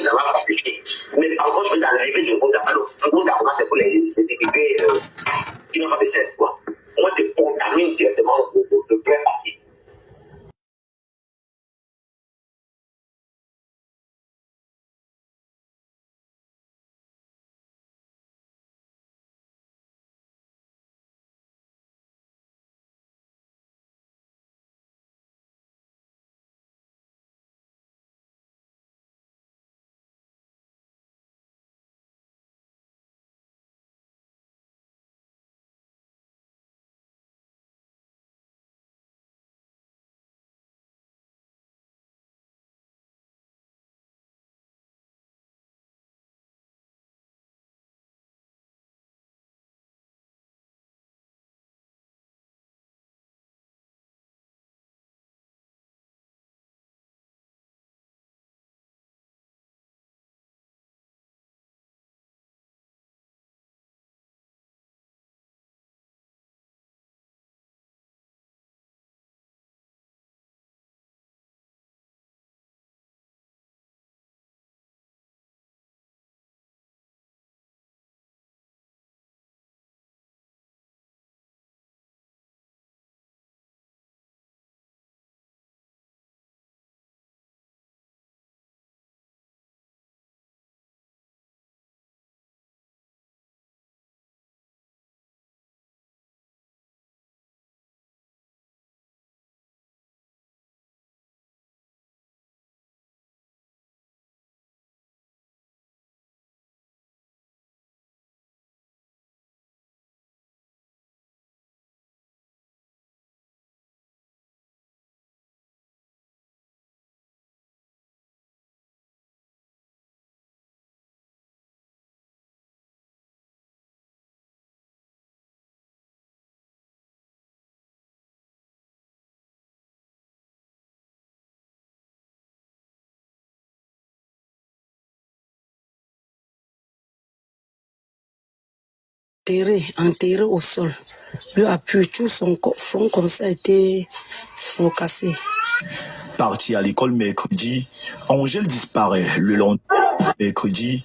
ça va pacifier. Mais par contre, l'arrivée du groupe d'Amalo, le groupe d'Amalo, c'est pour les immigrés qui n'ont pas de cesse, quoi. Moi, je contamine directement le plein parti. Enterré au sol. Lui a pu tout son front comme ça a été fracassé. Parti à l'école mercredi, Angèle disparaît le lendemain mercredi.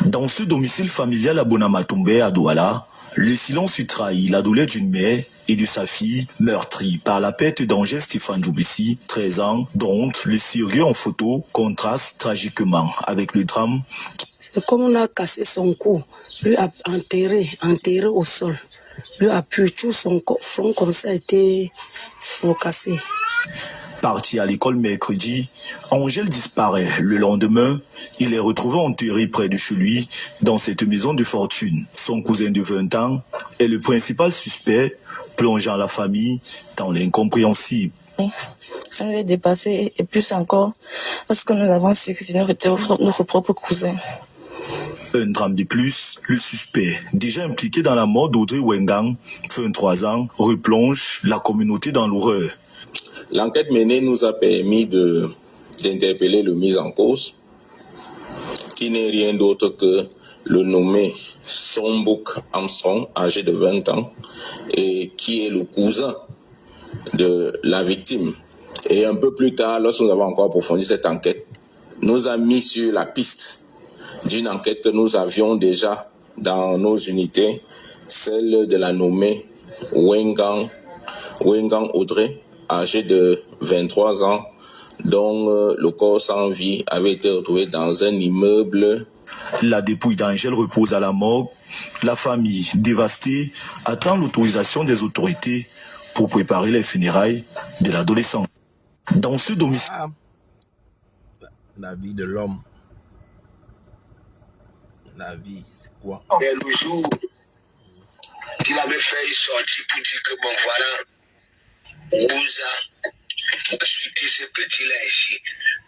Dans ce domicile familial à Bonamatombe à Douala, le silence fut trahi, la douleur d'une mère et de sa fille meurtrie par la perte d'Angèle Stéphane Djoubessi, 13 ans, dont le sérieux en photo contraste tragiquement avec le drame. C'est comme on a cassé son cou, lui a enterré au sol. Lui a pu tout son front comme ça a été fracassé. Parti à l'école mercredi, Angèle disparaît le lendemain. Il est retrouvé enterré près de chez lui, dans cette maison de fortune. Son cousin de 20 ans est le principal suspect, plongeant la famille dans l'incompréhensible. On est dépassé, et plus encore, parce que nous avons su que c'était notre propre cousin. Un drame de plus, le suspect, déjà impliqué dans la mort d'Audrey Wengang, 23 ans, replonge la communauté dans l'horreur. L'enquête menée nous a permis d'interpeller le mis en cause, qui n'est rien d'autre que le nommé Sombouk Armstrong, âgé de 20 ans, et qui est le cousin de la victime. Et un peu plus tard, lorsque nous avons encore approfondi cette enquête, nous a mis sur la piste d'une enquête que nous avions déjà dans nos unités, celle de la nommée Wengang Audrey, âgé de 23 ans, dont le corps sans vie avait été retrouvé dans un immeuble. La dépouille d'Angèle repose à la morgue. La famille, dévastée, attend l'autorisation des autorités pour préparer les funérailles de l'adolescent. Dans ce domicile... La vie de l'homme. La vie, c'est quoi? Et le jour qu'il avait fait une sortie pour dire que bon voilà, Ouza, suiter ce petit-là ici,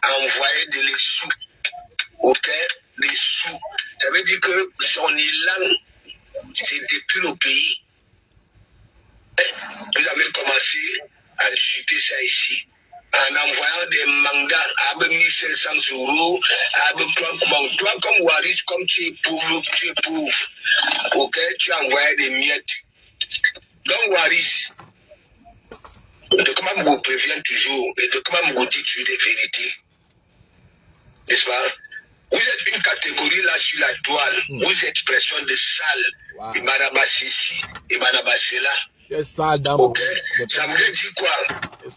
envoyer des sous, ok, des sous. Ça veut dire que son élan, c'est depuis le pays. Vous avez commencé à discuter ça ici, en envoyant des mandats à 1500 euros, à toi comme Waris, comme tu es pauvre, ok, tu as envoyé des miettes. Donc Waris, De comment vous prévient toujours et de comment vous dit tu des vérités. N'est-ce pas? Vous êtes une catégorie là sur la toile. Vous êtes personne de sale. Wow. Et Manabassi, et Manabassi-là. Ok? Ça veut dire quoi?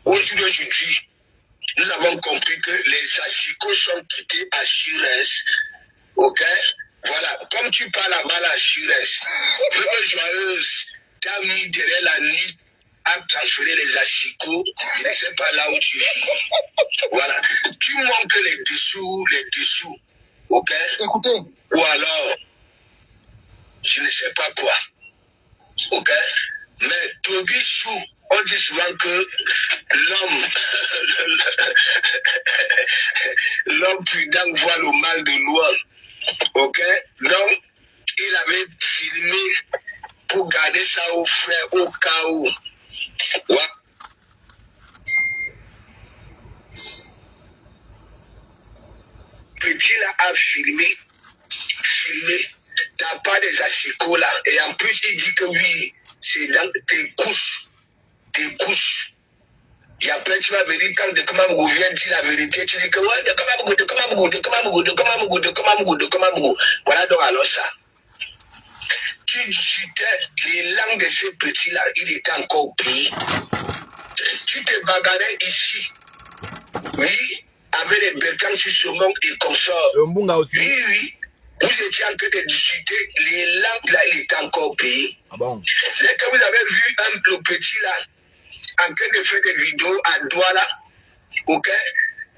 Aujourd'hui, nous avons compris que les assicots sont quittés à Sures. Ok? Voilà. Comme tu parles là-bas, la Sures, Veuve Joyeuse t'a mis derrière la nuit à transférer les assicots. Je ne sais pas là où tu vis. Voilà. Tu manques les dessous. Ok? Écoutez. Ou alors, je ne sais pas quoi. Ok? Mais Toby Chou, on dit souvent que l'homme prudent voit le mal de loin. Ok? Donc, il avait filmé pour garder ça au frais au cas où. Ouais. Petit là a filmé. T'as pas des assicots là. Et en plus, il dit que oui, c'est dans tes couches. Il y a plein, tu vas venir quand de comment vous vient dire la vérité, tu dis que ouais, de comment. Voilà donc alors ça. Tu citais les langues de ces petits-là, il était encore au pays. Tu te bagarrais ici. Oui, avec les Berkans sur Saumon et consorts. Oui. Vous étiez en train de discuter, les langues là, il était encore au pays. Ah bon? Dès que vous avez vu le petit là, en train de faire des vidéos à Douala, ok?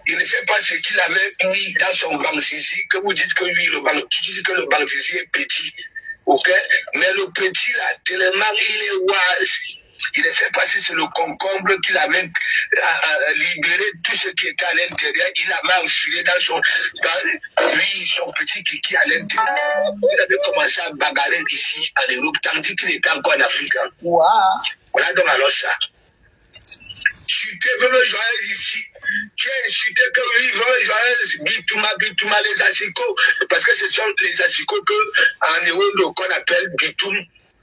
Il ne sait pas ce qu'il avait mis dans son banque ici, que vous dites que lui, tu dis que le banque ici est petit, ok? Mais le petit là, tellement il est oise. Il ne sait pas si c'est le concombre qu'il avait libéré tout ce qui était à l'intérieur. Il avait enfilé dans son petit kiki à l'intérieur. Il avait commencé à bagarrer ici en Europe, tandis qu'il était encore en Afrique. Hein. Wow. Voilà donc alors ça. Tu t'es vraiment joyeuse ici. Tu es insulté que oui, vraiment joyeuse, bitouma, les assicots. Parce que ce sont les assicots qu'en Europe qu'on appelle bitoum.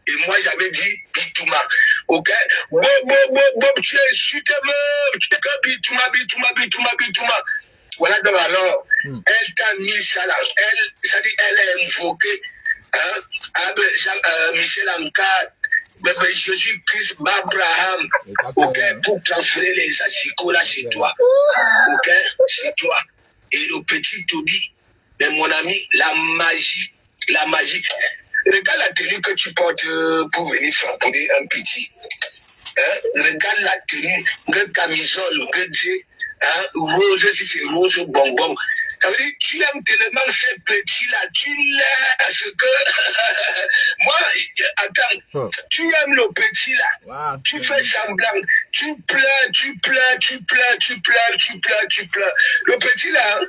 Et moi, j'avais dit bitouma. Ok? Bon, tu es insulté, tu es que bitouma. Voilà donc alors, elle t'a mis ça là. Elle a invoqué Michel Ancard. Jésus-Christ, Abraham, ok, pour transférer les assicots là chez toi. Ok, chez toi. Et le petit Toby, mais mon ami, la magie. Regarde la tenue que tu portes pour venir frapper un petit. Hein? Regarde la tenue, le camisole, rose, si c'est rose, bonbon. Ça veut dire, tu aimes tellement ces petits-là, tu laisses que... Moi, attends, tu aimes le petit-là, wow. Tu fais semblant, tu pleures. Le petit-là,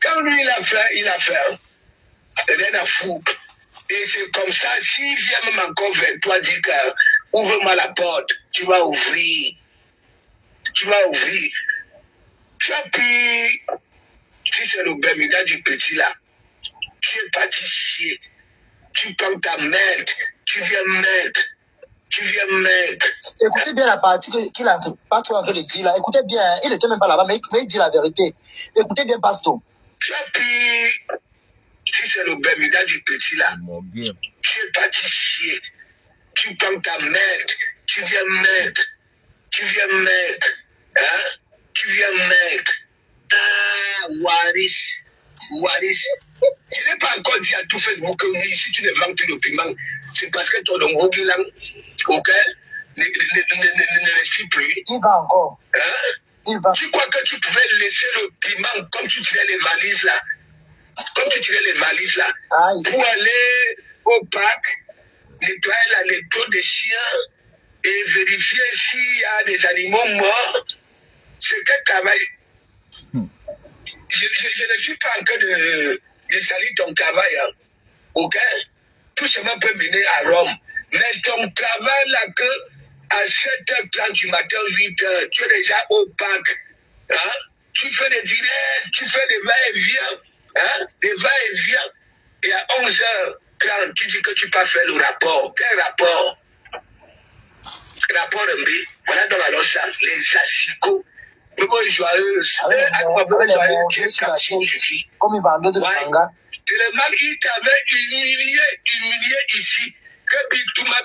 quand lui, il a fait, rien à foutre. Et c'est comme ça, s'il vient même encore vers toi, dis que, ouvre-moi la porte, tu vas ouvrir. Tu as pris... Si c'est le Bermuda du petit là, tu es parti chier. Tu prends ta merde. Tu viens merde. Écoutez bien la partie qu'il n'a pas trop envie de dire là. Écoutez bien, il n'était même pas là-bas, mais il dit la vérité. Écoutez bien, Baston. Tu as pris, si c'est le Bermuda du petit là, tu es parti chier. Tu prends ta merde. Tu viens merde. Hein? Tu viens merde. Ah, Waris. Je n'ai pas encore dit à tout Facebook que oui, si tu ne vends plus le piment, c'est parce que ton Longogilan, ok, ne respire plus. Il va encore. Hein? Tu crois que tu pouvais laisser le piment comme tu tirais les valises là? Pour aller au parc, nettoyer les peaux des chiens et vérifier s'il y a des animaux morts. C'est quel travail? Je ne suis pas en train de salir ton travail. Hein. Ok? Tout cela peut mener à Rome. Mais ton travail là, que à 7h30 du matin, 8h, tu es déjà au parc. Hein? Tu fais des dîners, tu fais des va-et-vient. Hein? Et à 11h30, tu dis que tu peux faire le rapport. Quel rapport? rapport voilà dans la ça, les assicots. Mais bon, joyeux, comme il vendait de manga. Le mal, il t'avait humilié ici. Que bitouma.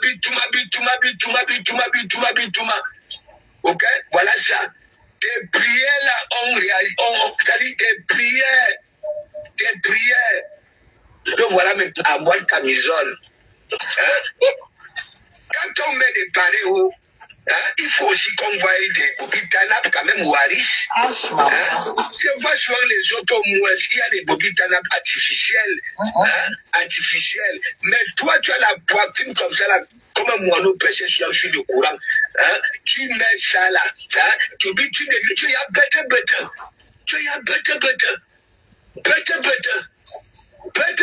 Ok, voilà ça. Tes prières là, c'est-à-dire tes prières. Le voilà maintenant à moi de camisole. Hein? Quand on met des paréos, il faut aussi qu'on voie des bobitanap quand même Waris. Je vois sur les autres moins, il y a des bobitanap artificiels. Artificiels. Mais toi, tu as la poitrine comme ça, là, comme un moineau pêché sur un fil de courant. Tu mets ça là. Tu y a better. Tu y a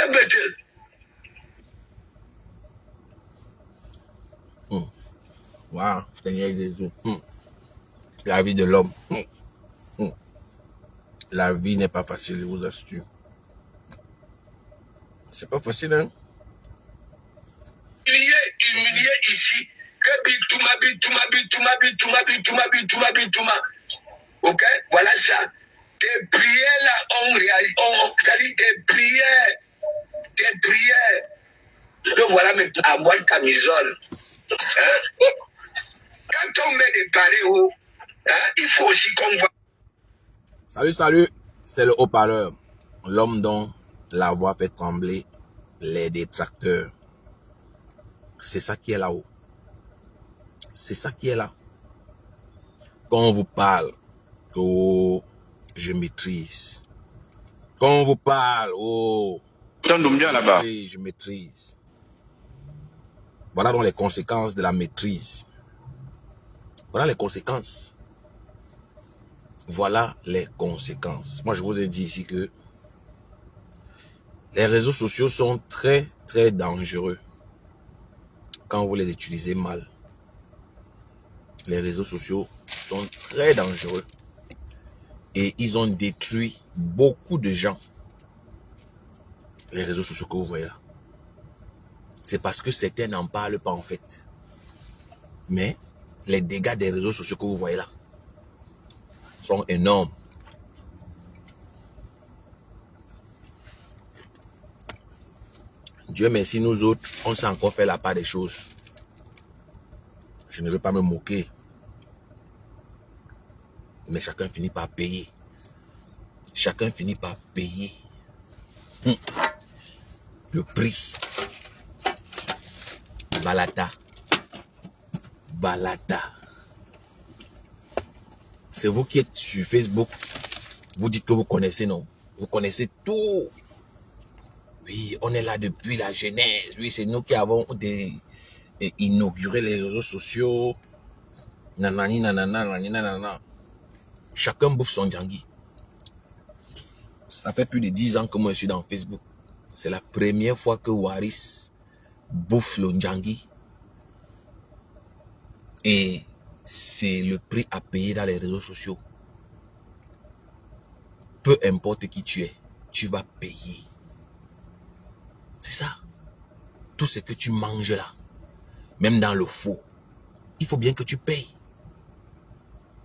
better. Wow, Seigneur Jésus. La vie de l'homme. La vie n'est pas facile, je vous assure. C'est pas facile, hein? Humilié ici. Que bitouma. Ok? Voilà ça. Tes prières là, c'est-à-dire tes prières. Le voilà maintenant à moi de camisole. Quand on met des paréos, il faut aussi qu'on voit. Salut, c'est le haut-parleur. L'homme dont la voix fait trembler les détracteurs. C'est ça qui est là-haut. C'est ça qui est là. Quand on vous parle, oh, je maîtrise. Quand on vous parle, oh, je maîtrise. Voilà donc les conséquences de la maîtrise. Voilà les conséquences. Voilà les conséquences. Moi, je vous ai dit ici que les réseaux sociaux sont très, très dangereux quand vous les utilisez mal. Les réseaux sociaux sont très dangereux et ils ont détruit beaucoup de gens. Les réseaux sociaux que vous voyez là. C'est parce que certains n'en parlent pas en fait. Mais les dégâts des réseaux sociaux que vous voyez là sont énormes. Dieu merci, nous autres, on sait encore faire la part des choses. Je ne veux pas me moquer. Mais chacun finit par payer. Chacun finit par payer le prix. Balata. C'est vous qui êtes sur Facebook. Vous dites que vous connaissez, non? Vous connaissez tout. Oui, on est là depuis la genèse. Oui, c'est nous qui avons inauguré les réseaux sociaux. Nanana. Chacun bouffe son djangui. Ça fait plus de 10 ans que moi je suis dans Facebook. C'est la première fois que Waris bouffe le djangui. Et c'est le prix à payer dans les réseaux sociaux. Peu importe qui tu es, tu vas payer. C'est ça. Tout ce que tu manges là, même dans le faux, il faut bien que tu payes.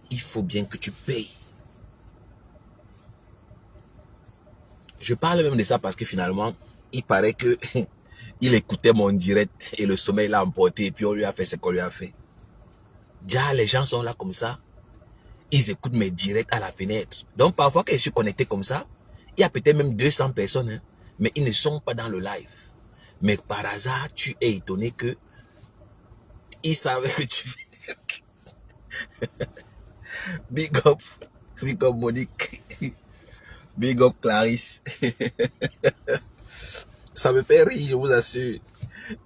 Il faut bien que tu payes. Je parle même de ça parce que finalement, il paraît que il écoutait mon direct et le sommeil l'a emporté et puis on lui a fait ce qu'on lui a fait. Déjà, les gens sont là comme ça. Ils écoutent mes directs à la fenêtre. Donc parfois, quand je suis connecté comme ça, il y a peut-être même 200 personnes, hein, mais ils ne sont pas dans le live. Mais par hasard, tu es étonné que ils savaient que tu fais. Big up Monique. Big up Clarisse. Ça me fait rire, je vous assure.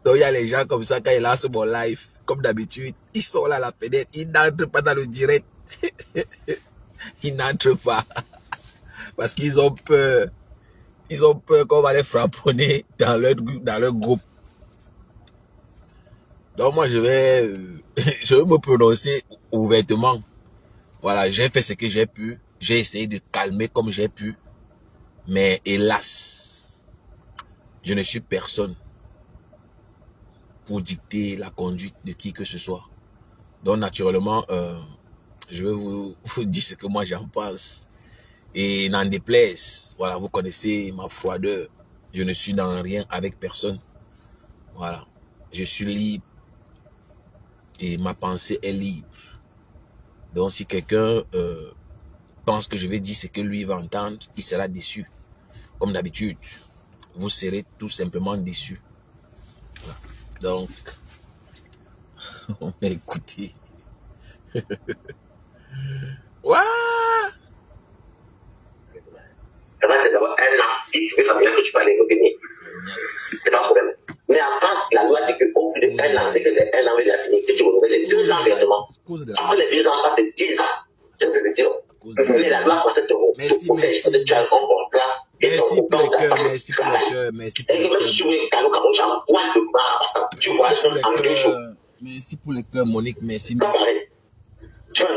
Donc il y a les gens comme ça, quand ils lancent mon live, comme d'habitude, ils sont là à la fenêtre, ils n'entrent pas dans le direct. Ils n'entrent pas. Parce qu'ils ont peur. Ils ont peur qu'on va les frapponner dans leur groupe. Donc moi je vais me prononcer ouvertement. Voilà, j'ai fait ce que j'ai pu. J'ai essayé de calmer comme j'ai pu. Mais hélas, je ne suis personne pour dicter la conduite de qui que ce soit. Donc, naturellement, je vais vous dire ce que moi j'en pense. Et n'en déplaise, voilà, vous connaissez ma froideur. Je ne suis dans rien avec personne. Voilà. Je suis libre. Et ma pensée est libre. Donc, si quelqu'un pense que je vais dire ce que lui va entendre, il sera déçu. Comme d'habitude, vous serez tout simplement déçu. Voilà. Donc, on va écouter. Waouh! C'est d'abord un actif familial que tu peux aller retenir. C'est pas un problème. Mais avant, la loi dit qu'au plus de 1 an, c'est que c'est 1 an, il a fini. Que tu renouvelles, c'est 2 ans réellement. Avant les 2 ans, ça c'est 10 ans. C'est ce que je veux dire. Mais la loi coûte 7 €. Merci, merci. Merci pour les cœurs, merci pour les cœurs, merci pour les cœurs. Merci pour les cœurs, Monique, merci. Tu vois,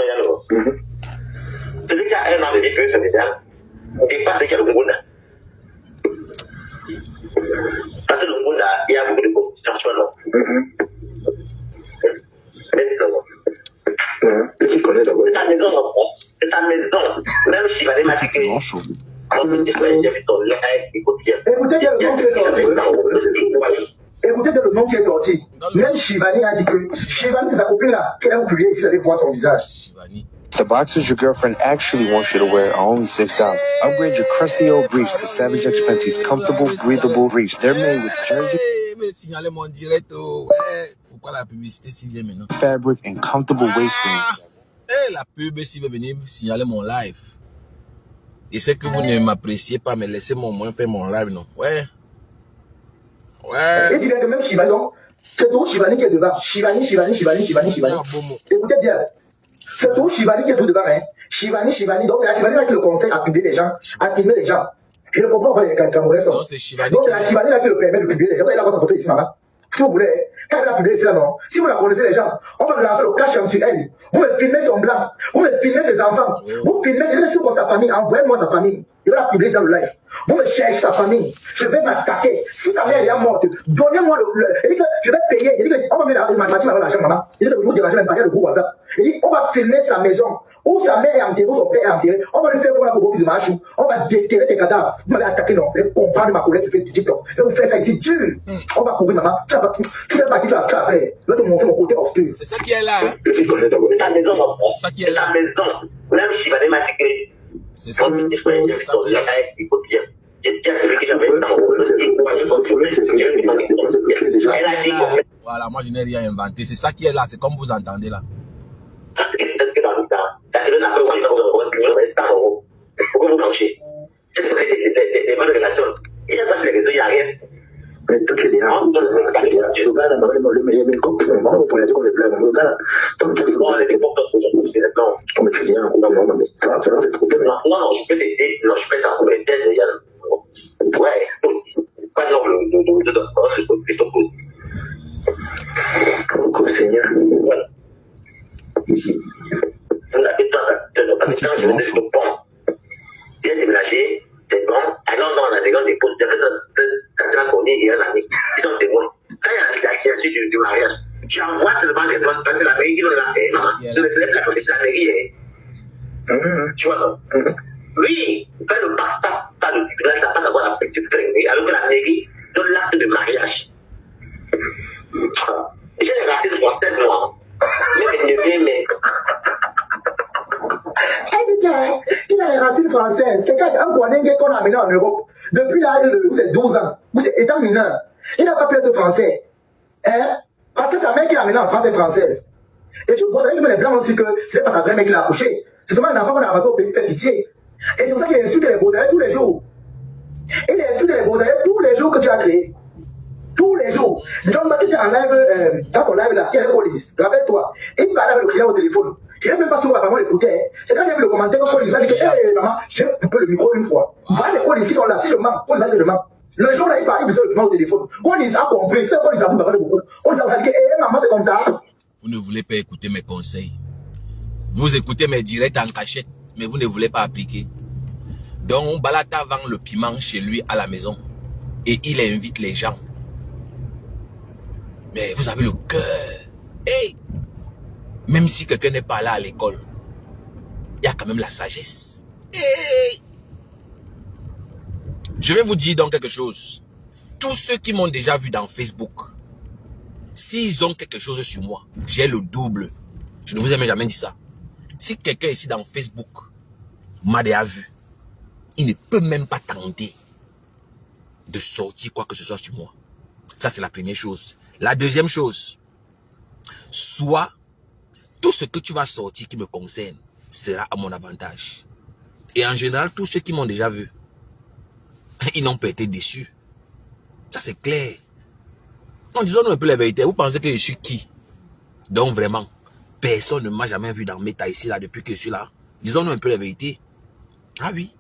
celui qui a 1 an de vie plus familial, dépasse ce qu'il y a le monde. Parce que le monde, il y a beaucoup de compétitions, tu vois, non? Tu connais d'abord. C'est ta maison, non? C'est ta maison. Même si il va démarquer. Écoutez bien le nom qui est sorti. Écoutez bien le nom qui est sorti. Même Shivani a dit que Shivani, c'est sa copine là, qu'elle a publié ici, elle allait voir son visage. Shivani. The boxers your girlfriend actually wants you to wear are only $6. Upgrade your crusty old briefs to Savage X Fenty's comfortable, breathable briefs. They're made with jersey pourquoi la publicité s'il vient maintenant? Fabric and comfortable waistband. La pub s'il veut venir signaler mon live. Et c'est que vous ne m'appréciez pas, mais laissez-moi au moins faire mon live, non? Ouais. Et tu viens de même Shivani, donc. C'est tout Shivani qui est devant. Shivani. Écoutez bien. C'est tout Shivani qui est tout devant, hein. Shivani. Donc, c'est Shivani là qui le conseille à publier les gens, à filmer les gens. Je ne comprends pas les Camerounais sont. Donc, c'est Shivani là qui le permet de publier les gens. Il a sa photo ici, maman. Si vous voulez, quand elle a publié ici, là, non. Si vous la connaissez, les gens, on va lancer le cash sur elle. Vous me filmez son blanc. Vous me filmez ses enfants. Vous filmez, je vais sur sa famille. Envoyez-moi sa famille. Je vais la publier dans le live. Vous me cherchez sa famille. Je vais m'attaquer. Si sa mère est morte, donnez-moi il dit que je vais payer. Il dit que on va mettre ma machine avec l'argent, maman. Il dit que vous dérangez même pas le groupe WhatsApp. Il dit on va filmer sa maison. Où sa mère est enterrée, où son père est enterré. On va lui faire pour la bobo qui se marche. On va déterrer tes cadavres. Vous m'avez attaqué, non. Je comprends de ma colère sur TikTok. Je vais vous faire ça ici dur. On va courir, maman. Tu sais pas qui tu as fait. Je vais te montrer mon côté obscur. C'est ça qui est là, hein. C'est ta maison, mon frère. C'est ça qui est là. C'est ta maison. Même si va démarquer. C'est ça qui est là. Voilà, moi je n'ai rien inventé. C'est ça qui est là. C'est comme vous entendez là. Est-ce que dans le temps, la semaine après, on va rester en haut. Pourquoi vous branchez? C'est des bonnes relations. Il n'y a pas sur les réseaux, il n'y a rien. Mais toutes les gens, le gars, le meilleur complètement, pour les dire qu'on est plein. Le gars, tant que on est important pour nous, c'est d'accord. On est bien, non, mais ça va, c'est trop bien. Non, je peux t'aider, non, je peux t'en t'aider, ouais, pas non, le oh, Seigneur, voilà. Vous n'avez pas de pont. Bien déménagé, c'est bon. Alors, dans la seconde épouse, un connu et un ami, ils sont témoins. Quand il y a la suite du mariage, j'envoie seulement les gens parce que la mairie, ils l'ont fait, maman. Je me fais la police, la mairie, tu vois, non? Oui, quand le pas le tribunal, ça passe à avoir la petite traînée, alors que la mairie donne l'acte de mariage. J'ai les racistes françaises, moi. Mais il a les racines françaises. Quelqu'un, un Guanégué qu'on a amené en Europe, depuis l'âge de 12 ans, étant mineur, il n'a pas pu être français. Hein? Parce que sa mère qui l'a amené en France est française. Et tu vois, les blancs aussi que c'est pas sa vraie mère qui l'a accouché. C'est seulement un enfant qu'on a avancé au pays, fait pitié. Et c'est pour ça qu'il insulte les Baudelaire tous les jours. Il insulte les Baudelaire tous les jours que tu as créés. Tous les jours. Donc, tu es en live, dans ton live là, il y a le police. Rappelle-toi. Il parlait avec le client au téléphone. Je n'ai même pas souvent maman l'écoutait. C'est quand j'ai vu le commentaire que police a dit que, hé, maman, j'ai coupé le micro une fois. Voilà les polices qui sont là, si je mens, on va dire je mens. Le jour là, il parlait, il faisait le paiement au téléphone. Police a compris. C'est police a dit, on lui a dit que, hé, maman, c'est comme ça. Vous ne voulez pas écouter mes conseils. Vous écoutez mes directs en cachette, mais vous ne voulez pas appliquer. Donc, Balata vend le piment chez lui à la maison. Et il invite les gens. Mais vous avez le cœur. Hey! Même si quelqu'un n'est pas là à l'école, il y a quand même la sagesse. Hey! Je vais vous dire donc quelque chose. Tous ceux qui m'ont déjà vu dans Facebook, s'ils ont quelque chose sur moi, j'ai le double. Je ne vous ai jamais dit ça. Si quelqu'un ici dans Facebook m'a déjà vu, il ne peut même pas tenter de sortir quoi que ce soit sur moi. Ça, c'est la première chose. La deuxième chose, soit tout ce que tu vas sortir qui me concerne sera à mon avantage. Et en général, tous ceux qui m'ont déjà vu, ils n'ont pas été déçus. Ça, c'est clair. En disant un peu la vérité, vous pensez que je suis qui? Donc vraiment, personne ne m'a jamais vu dans Meta ici, là, depuis que je suis là. Disons-nous un peu la vérité. Ah oui.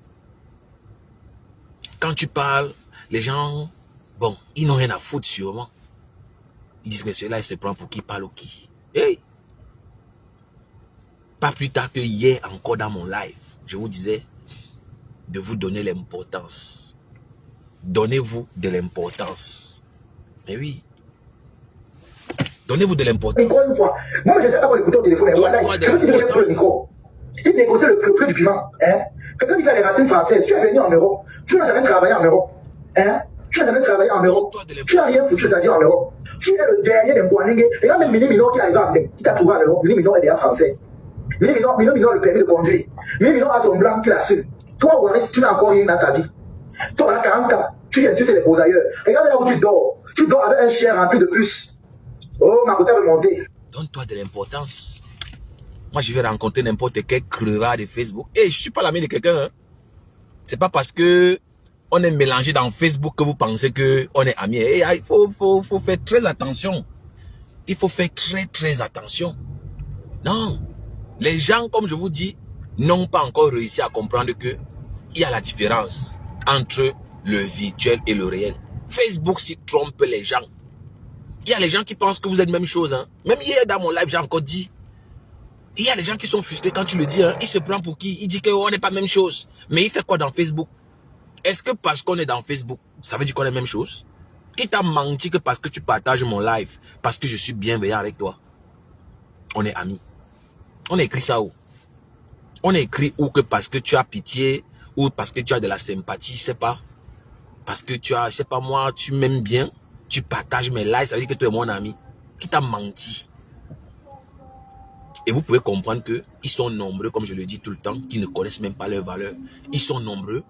Quand tu parles, les gens, bon, ils n'ont rien à foutre sûrement. Ils disent que celui-là, il se prend pour qui parle ou qui. Hey! Pas plus tard que hier, encore dans mon live, je vous disais de vous donner l'importance. Donnez-vous de l'importance. Mais oui. Donnez-vous de l'importance. Encore une fois, moi je ne sais pas quoi écouter au téléphone. Je veux dire que j'ai pris le micro. Il négocie le prix du piment. Hein? Quelqu'un qui a les racines françaises. Tu es venu en Europe. Tu n'as jamais travaillé en Europe. Hein? Tu n'as jamais travaillé en Europe. Tu n'as rien foutu, c'est-à-dire en Europe. Tu es le dernier d'un Kouaningue. Et là, même Mini Mino qui est arrivé en Inde, qui t'a trouvé en Europe. Mini Mino est déjà français. Mini Mino a le permis de conduire. Mini Mino a son blanc qui l'assume. Toi, Waris, tu n'as encore rien dans ta vie. Toi, à 40 ans, tu insultes les beaux ailleurs. Regarde là où tu dors. Tu dors avec un chien rempli de puces. Oh, ma côté remontée. Donne-toi de l'importance. Moi, je vais rencontrer n'importe quel crevard de Facebook. Et je ne suis pas l'ami de quelqu'un. Hein. C'est pas parce que on est mélangé dans Facebook que vous pensez qu'on est amis. Et il faut faire très attention. Il faut faire très attention. Non. Les gens, comme je vous dis, n'ont pas encore réussi à comprendre que il y a la différence entre le virtuel et le réel. Facebook s'y trompe les gens. Il y a les gens qui pensent que vous êtes la même chose. Hein. Même hier dans mon live, j'ai encore dit. Il y a des gens qui sont frustrés quand tu le dis. Hein. Il se prend pour qui? Il dit qu'on n'est pas la même chose. Mais il fait quoi dans Facebook? Est-ce que parce qu'on est dans Facebook, ça veut dire qu'on est la même chose? Qui t'a menti que parce que tu partages mon live, parce que je suis bienveillant avec toi, on est amis? On a écrit ça où? On a écrit où que parce que tu as pitié, ou parce que tu as de la sympathie, je sais pas. Parce que tu as, je sais pas moi, tu m'aimes bien, tu partages mes lives, ça veut dire que tu es mon ami. Qui t'a menti? Et vous pouvez comprendre que ils sont nombreux, comme je le dis tout le temps, qui ne connaissent même pas leurs valeurs. Ils sont nombreux,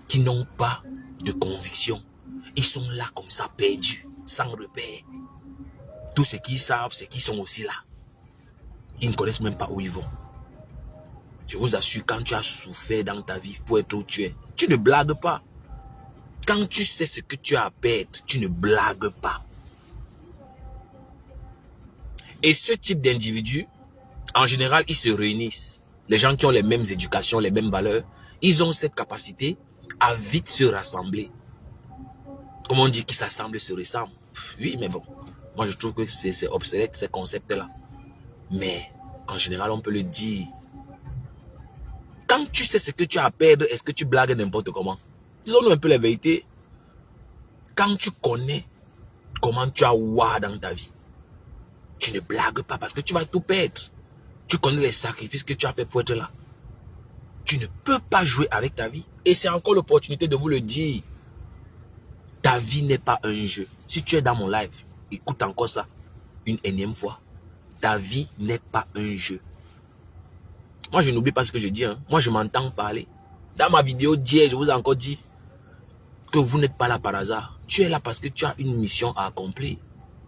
qui n'ont pas de conviction. Ils sont là comme ça, perdus, sans repère. Tout ce qu'ils savent, c'est qu'ils sont aussi là. Ils ne connaissent même pas où ils vont. Je vous assure, quand tu as souffert dans ta vie pour être où tu es, tu ne blagues pas. Quand tu sais ce que tu as à perdre, tu ne blagues pas. Et ce type d'individus, en général, ils se réunissent. Les gens qui ont les mêmes éducations, les mêmes valeurs, ils ont cette capacité à vite se rassembler. Comme on dit, qui s'assemblent se ressemblent. Oui, mais bon, moi je trouve que c'est obsolète ces concepts-là. Mais en général, on peut le dire. Quand tu sais ce que tu as à perdre, est-ce que tu blagues n'importe comment? Disons-nous un peu la vérité. Quand tu connais comment tu as ouah dans ta vie, tu ne blagues pas parce que tu vas tout perdre. Tu connais les sacrifices que tu as fait pour être là. Tu ne peux pas jouer avec ta vie. Et c'est encore l'opportunité de vous le dire. Ta vie n'est pas un jeu. Si tu es dans mon live, écoute encore ça une énième fois. Ta vie n'est pas un jeu. Moi, je n'oublie pas ce que je dis. Hein. Moi, je m'entends parler. Dans ma vidéo d'hier, je vous ai encore dit que vous n'êtes pas là par hasard. Tu es là parce que tu as une mission à accomplir.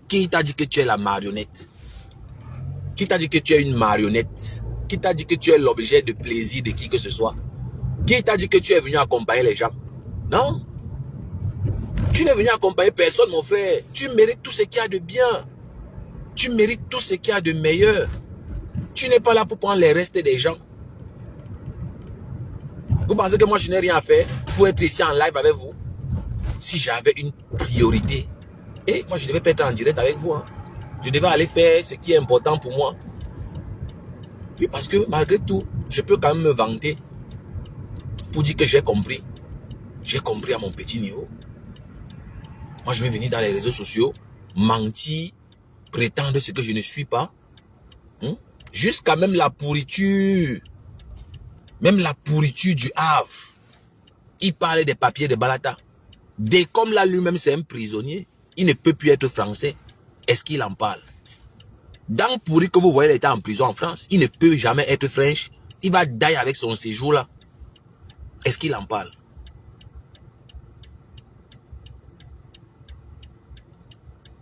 Qui t'a dit que tu es la marionnette? Qui t'a dit que tu es une marionnette? Qui t'a dit que tu es l'objet de plaisir de qui que ce soit? Qui t'a dit que tu es venu accompagner les gens? Non. Tu n'es venu accompagner personne, mon frère. Tu mérites tout ce qu'il y a de bien. Tu mérites tout ce qu'il y a de meilleur. Tu n'es pas là pour prendre les restes des gens. Vous pensez que moi, je n'ai rien à faire pour être ici en live avec vous? Si j'avais une priorité, et moi, je devais pas être en direct avec vous. Hein. Je devais aller faire ce qui est important pour moi. Oui, parce que malgré tout, je peux quand même me vanter pour dire que j'ai compris. J'ai compris à mon petit niveau. Moi, je vais venir dans les réseaux sociaux, mentir, prétendre ce que je ne suis pas. Jusqu'à même la pourriture. Même la pourriture du Havre. Il parlait des papiers de Balata. Dès comme là lui-même c'est un prisonnier, il ne peut plus être français. Est-ce qu'il en parle? Dans pourri que vous voyez, il était en prison en France. Il ne peut jamais être French. Il va die avec son séjour là. Est-ce qu'il en parle?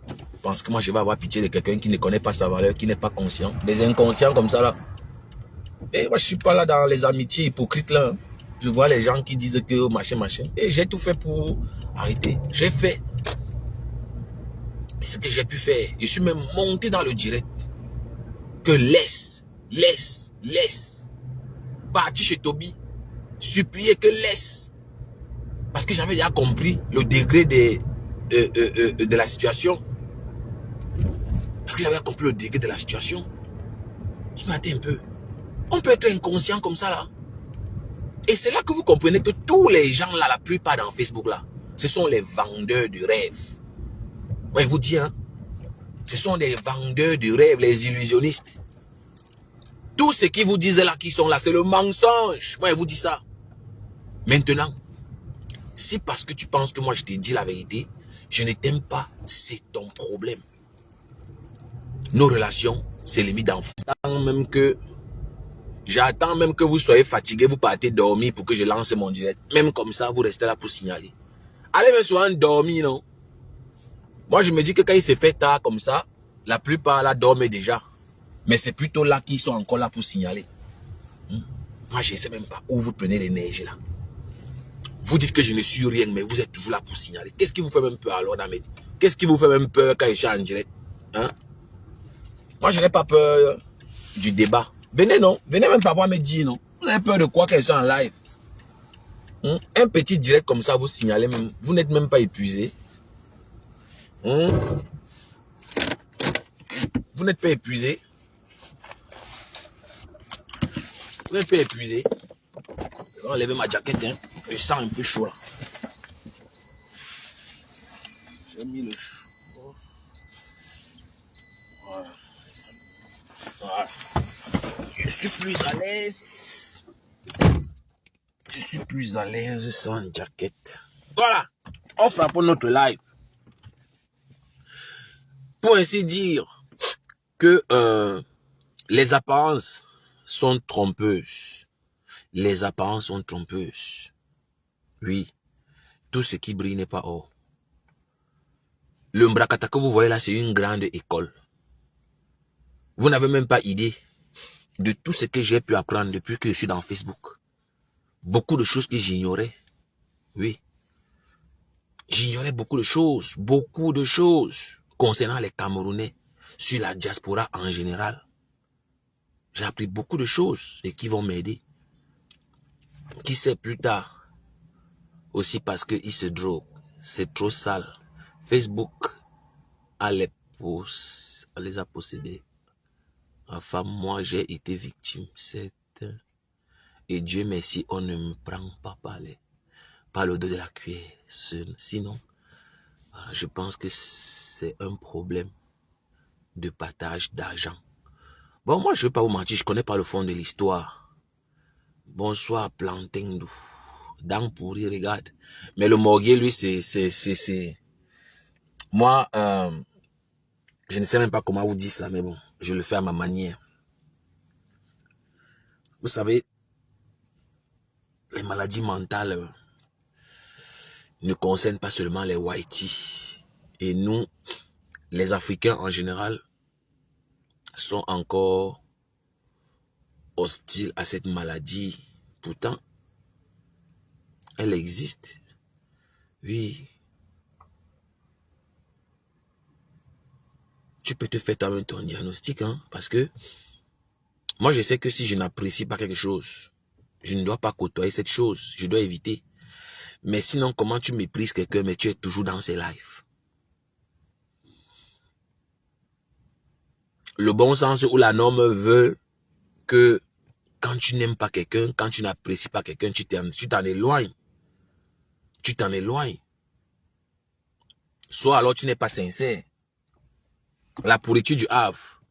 Je pense que moi je vais avoir pitié de quelqu'un qui ne connaît pas sa valeur, qui n'est pas conscient. Des inconscients comme ça là. Et moi je suis pas là dans les amitiés hypocrites là. Je vois les gens qui disent que machin machin. Et j'ai tout fait pour arrêter. J'ai fait ce que j'ai pu faire. Je suis même monté dans le direct. Que laisse. Parti chez Toby. Supplier que laisse. Parce que j'avais déjà compris le degré de la situation. Parce que j'avais compris le degré de la situation. Je m'attends un peu. On peut être inconscient comme ça là. Et c'est là que vous comprenez que tous les gens là, la plupart dans Facebook là, ce sont les vendeurs de rêves. Moi je vous dis, hein, ce sont des vendeurs de rêves, les illusionnistes. Tout ce qui vous disent là, qui sont là, c'est le mensonge. Moi je vous dis ça. Maintenant, si parce que tu penses que moi je t'ai dit la vérité, je ne t'aime pas, c'est ton problème. Nos relations, c'est limite d'enfance. J'attends même que vous soyez fatigué, vous partez dormir pour que je lance mon direct. Même comme ça, vous restez là pour signaler. Allez même souvent dormir, non? Moi, je me dis que quand il se fait tard comme ça, la plupart là dorment déjà. Mais c'est plutôt là qu'ils sont encore là pour signaler. Moi, je ne sais même pas où vous prenez l'énergie là. Vous dites que je ne suis rien, mais vous êtes toujours là pour signaler. Qu'est-ce qui vous fait même peur alors, Damed? Qu'est-ce qui vous fait même peur quand je suis en direct? Hein? Moi, je n'ai pas peur du débat. Venez, non? Venez même pas voir me dire, non? Vous avez peur de quoi qu'elles soient en live? Un petit direct comme ça, vous signalez même. Vous n'êtes même pas épuisé. Vous n'êtes pas épuisé. Vous n'êtes pas épuisé. Je vais enlever ma jaquette, hein. Je sens un peu chaud là. J'ai mis le chaud. Voilà. Voilà. Je suis plus à l'aise. Je suis plus à l'aise sans une jaquette. Voilà. On frappe notre live. Pour ainsi dire que les apparences sont trompeuses. Les apparences sont trompeuses. Oui. Tout ce qui brille n'est pas or. Le Mbrakata que vous voyez là, c'est une grande école. Vous n'avez même pas idée de tout ce que j'ai pu apprendre depuis que je suis dans Facebook. Beaucoup de choses que j'ignorais. Oui. J'ignorais beaucoup de choses concernant les Camerounais, sur la diaspora en général. J'ai appris beaucoup de choses et qui vont m'aider. Qui sait plus tard, aussi parce qu'ils se droguent, c'est trop sale. Facebook les a possédés. Enfin, moi, j'ai été victime. Et Dieu merci, on ne me prend pas par le dos de la cuillère. Sinon, je pense que c'est un problème de partage d'argent. Bon, moi, je ne vais pas vous mentir, je ne connais pas le fond de l'histoire. Bonsoir, Plantindou. Dans pourri, regarde. Mais le Morguier, lui, c'est... Moi, je ne sais même pas comment vous dire ça, mais bon, je le fais à ma manière. Vous savez, les maladies mentales ne concernent pas seulement les Whiteys. Et nous, les Africains en général, sont encore hostiles à cette maladie. Pourtant, elle existe. Oui. Tu peux te faire toi-même ton diagnostic, hein, parce que moi, je sais que si je n'apprécie pas quelque chose, je ne dois pas côtoyer cette chose. Je dois éviter. Mais sinon, comment tu méprises quelqu'un, mais tu es toujours dans ses lives? Le bon sens ou la norme veut que quand tu n'aimes pas quelqu'un, quand tu n'apprécies pas quelqu'un, tu t'en éloignes. Tu t'en éloignes. Soit alors tu n'es pas sincère. La pourriture du Havre.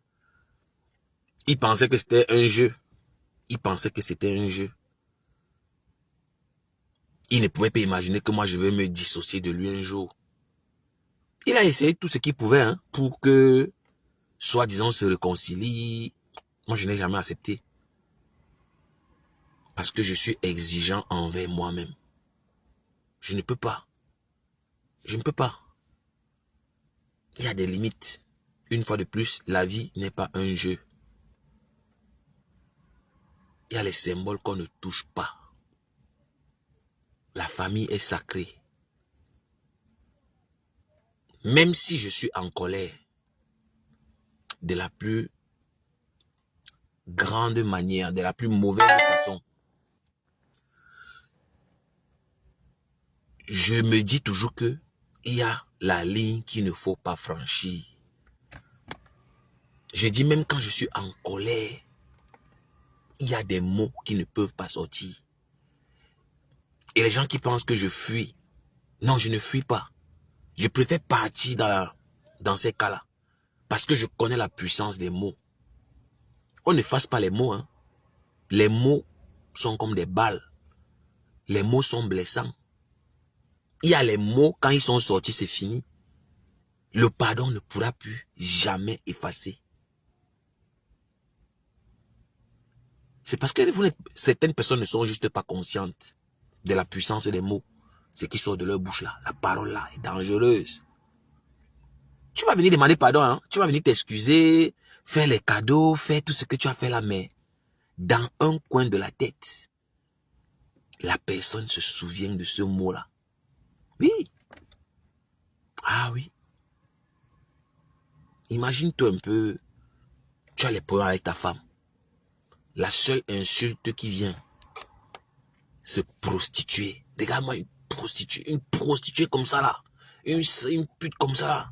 Il pensait que c'était un jeu. Il pensait que c'était un jeu. Il ne pouvait pas imaginer que moi je vais me dissocier de lui un jour. Il a essayé tout ce qu'il pouvait hein, pour que, soi-disant, se réconcilie. Moi, je n'ai jamais accepté. Parce que je suis exigeant envers moi-même. Je ne peux pas. Je ne peux pas. Il y a des limites. Une fois de plus, la vie n'est pas un jeu. Il y a les symboles qu'on ne touche pas. La famille est sacrée. Même si je suis en colère, de la plus grande manière, de la plus mauvaise façon, je me dis toujours que il y a la ligne qu'il ne faut pas franchir. Je dis même quand je suis en colère, il y a des mots qui ne peuvent pas sortir. Et les gens qui pensent que je fuis, non, je ne fuis pas. Je préfère partir dans ces cas-là. Parce que je connais la puissance des mots. On ne fasse pas les mots. Hein. Les mots sont comme des balles. Les mots sont blessants. Il y a les mots, quand ils sont sortis, c'est fini. Le pardon ne pourra plus jamais effacer. C'est parce que certaines personnes ne sont juste pas conscientes de la puissance des mots. Ce qui sort de leur bouche là, la parole là est dangereuse. Tu vas venir demander pardon, hein? Tu vas venir t'excuser, faire les cadeaux, faire tout ce que tu as fait là, mais dans un coin de la tête, la personne se souvient de ce mot-là. Oui. Ah oui. Imagine-toi un peu, tu as les problèmes avec ta femme. La seule insulte qui vient, c'est prostituer. Regarde-moi une prostituée comme ça là. Une pute comme ça là.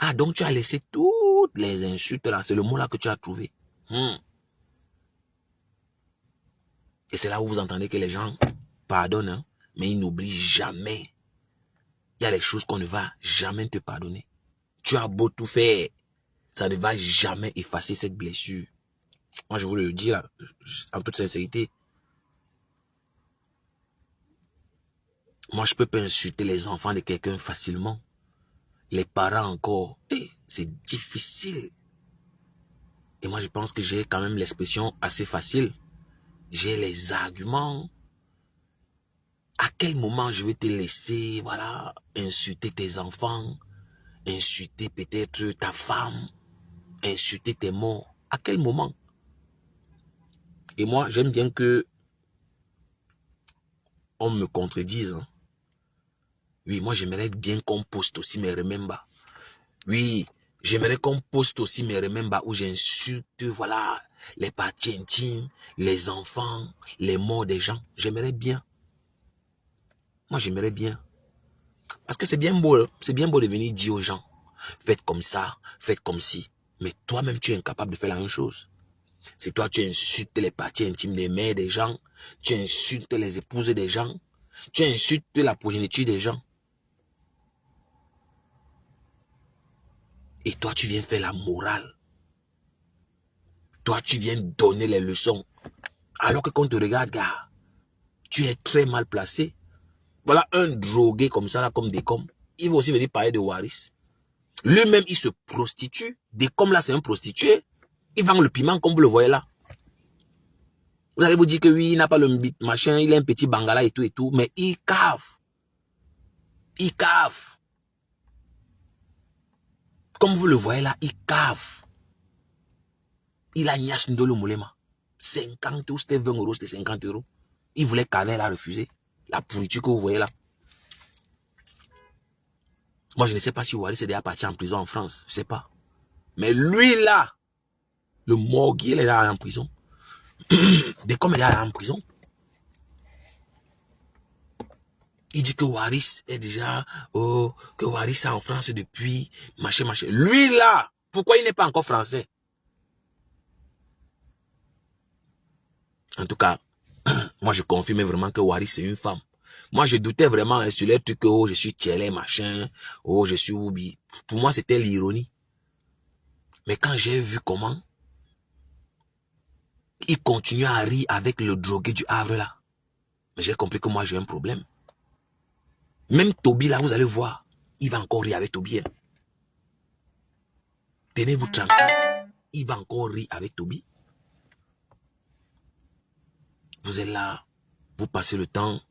Ah, donc tu as laissé toutes les insultes là. C'est le mot là que tu as trouvé. Et c'est là où vous entendez que les gens pardonnent, hein, mais ils n'oublient jamais. Il y a les choses qu'on ne va jamais te pardonner. Tu as beau tout faire, ça ne va jamais effacer cette blessure. Moi, je vous le dis là, en toute sincérité. Moi, je peux pas insulter les enfants de quelqu'un facilement. Les parents encore, c'est difficile. Et moi, je pense que j'ai quand même l'expression assez facile. J'ai les arguments. À quel moment je vais te laisser, voilà, insulter tes enfants, insulter peut-être ta femme, insulter tes morts. À quel moment? Et moi, j'aime bien que on me contredise. Hein. Oui, moi, j'aimerais bien qu'on poste aussi mes remembers. Oui, j'aimerais qu'on poste aussi mes remembers où j'insulte, voilà, les parties intimes, les enfants, les morts des gens. J'aimerais bien. Moi, j'aimerais bien. Parce que c'est bien beau de venir dire aux gens, faites comme ça, faites comme ci. Mais toi-même, tu es incapable de faire la même chose. C'est toi, tu insultes les parties intimes des mères des gens, tu insultes les épouses des gens, tu insultes la progéniture des gens. Et toi, tu viens faire la morale. Toi, tu viens donner les leçons. Alors que quand on te regarde, gars, tu es très mal placé. Voilà un drogué comme ça, là, comme Décom. Il va aussi venir parler de Waris. Lui-même, il se prostitue. Décom, là, c'est un prostitué. Il vend le piment comme vous le voyez là. Vous allez vous dire que oui, il n'a pas le machin, il a un petit bangala et tout, mais il cave. Il cave. Comme vous le voyez là, il cave. Il a Nias Ndolo Moulema. 50 ou c'était 20 euros, c'était 50 euros. Il voulait caver, il a refusé. La pourriture que vous voyez là. Moi, je ne sais pas si Waris est déjà parti en prison en France. Je ne sais pas. Mais lui là, le morguier, il est là en prison. Dès comme il est là en prison. Il dit que Waris est déjà, que Waris est en France depuis, machin. Lui là, pourquoi il n'est pas encore français? En tout cas, moi je confirme vraiment que Waris c'est une femme. Moi je doutais vraiment sur les trucs, je suis Tchélé, machin, je suis Oubi. Pour moi c'était l'ironie. Mais quand j'ai vu comment Il continue à rire avec le drogué du Havre là. Mais j'ai compris que moi j'ai un problème. Même Toby là, vous allez voir, il va encore rire avec Toby. Hein. Tenez-vous tranquille. Il va encore rire avec Toby. Vous êtes là, vous passez le temps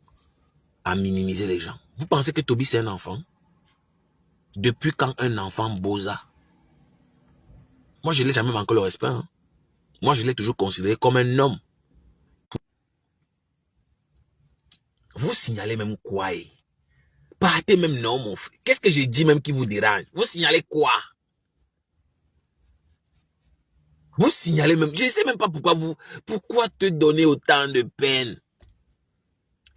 à minimiser les gens. Vous pensez que Toby c'est un enfant? Depuis quand un enfant bosa? Moi je ne l'ai jamais manqué le respect. Hein. Moi je l'ai toujours considéré comme un homme. Vous signalez même quoi? Partez même non mon frère. Qu'est-ce que j'ai dit même qui vous dérange? Vous signalez quoi? Vous signalez même, je ne sais même pas pourquoi te donner autant de peine.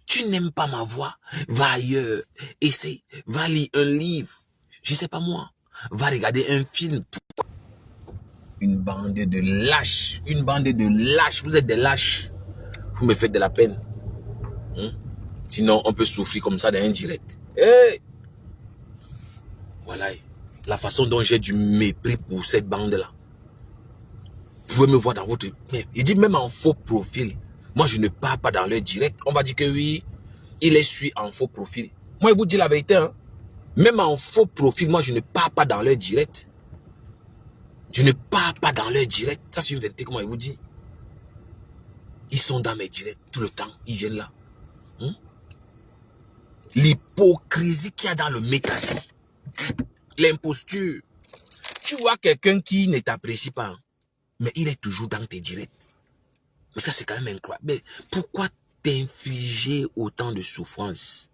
Tu n'aimes pas ma voix, va ailleurs, essaie, va lire un livre, je ne sais pas moi, va regarder un film. Une bande de lâches, vous êtes des lâches, vous me faites de la peine. Sinon on peut souffrir comme ça d'indirect. Hey! Voilà, la façon dont j'ai du mépris pour cette bande-là. Vous pouvez me voir dans votre... Il dit même en faux profil. Moi, je ne pars pas dans leur direct. On va dire que oui, il est suivi en faux profil. Moi, je vous dis la vérité. Hein. Même en faux profil, moi, je ne pars pas dans leur direct. Je ne pars pas dans leur direct. Ça, c'est une vérité, comment je vous dis. Ils sont dans mes directs tout le temps. Ils viennent là. L'hypocrisie qu'il y a dans le métassi. L'imposture. Tu vois quelqu'un qui ne t'apprécie pas. Hein. Mais il est toujours dans tes directs. Mais ça, c'est quand même incroyable. Mais pourquoi t'infliger autant de souffrance?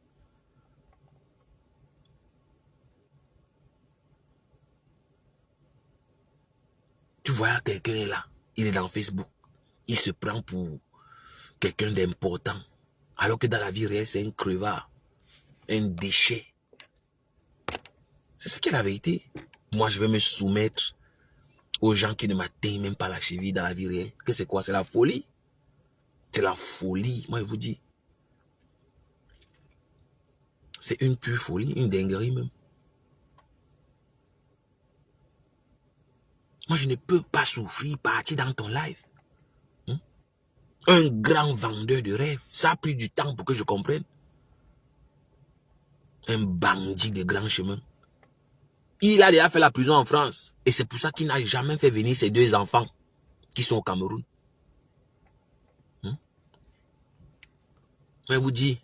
Tu vois, quelqu'un est là. Il est dans Facebook. Il se prend pour quelqu'un d'important. Alors que dans la vie réelle, c'est un crevard. Un déchet. C'est ça qui est la vérité. Moi, je vais me soumettre aux gens qui ne m'atteignent même pas la cheville dans la vie réelle. Que c'est quoi? C'est la folie. C'est la folie. Moi, je vous dis. C'est une pure folie, une dinguerie même. Moi, je ne peux pas souffrir, partir dans ton live. Un grand vendeur de rêves. Ça a pris du temps pour que je comprenne. Un bandit de grand chemin. Il a déjà fait la prison en France. Et c'est pour ça qu'il n'a jamais fait venir ses 2 enfants qui sont au Cameroun. Moi, je vous dis.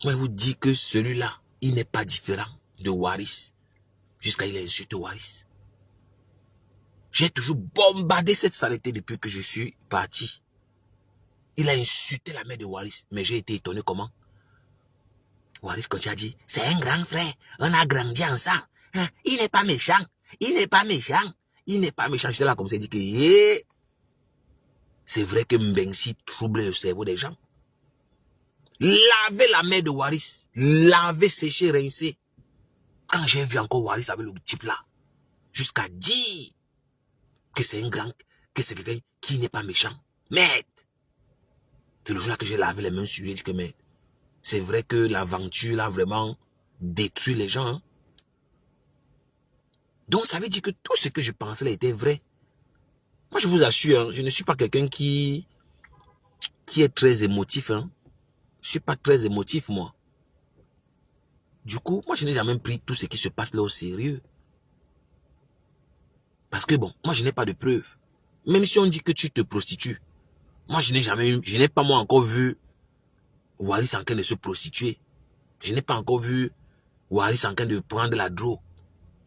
Moi, je vous dis que celui-là, il n'est pas différent de Waris. Jusqu'à il a insulté Waris. J'ai toujours bombardé cette saleté depuis que je suis parti. Il a insulté la mère de Waris. Mais j'ai été étonné comment? Waris, quand il a dit, c'est un grand frère, on a grandi ensemble. Hein? Il n'est pas méchant. Il n'est pas méchant. Il n'est pas méchant. J'étais là comme ça, il dit que c'est vrai que Mbensi trouble le cerveau des gens. Laver la mère de Waris. Laver, sécher, rincer. Quand j'ai vu encore Waris avec le type là, jusqu'à dire que c'est un grand, que c'est quelqu'un qui n'est pas méchant. Merde. C'est le jour là que j'ai lavé les mains sur lui et dit que merde. C'est vrai que l'aventure a vraiment détruit les gens. Hein? Donc ça veut dire que tout ce que je pensais là était vrai. Moi je vous assure, hein, je ne suis pas quelqu'un qui est très émotif. Hein. Je ne suis pas très émotif moi. Du coup, moi je n'ai jamais pris tout ce qui se passe là au sérieux. Parce que bon, moi je n'ai pas de preuves. Même si on dit que tu te prostitues. Moi je n'ai pas moi encore vu Waris en train de se prostituer. Je n'ai pas encore vu Waris en train de prendre la drogue.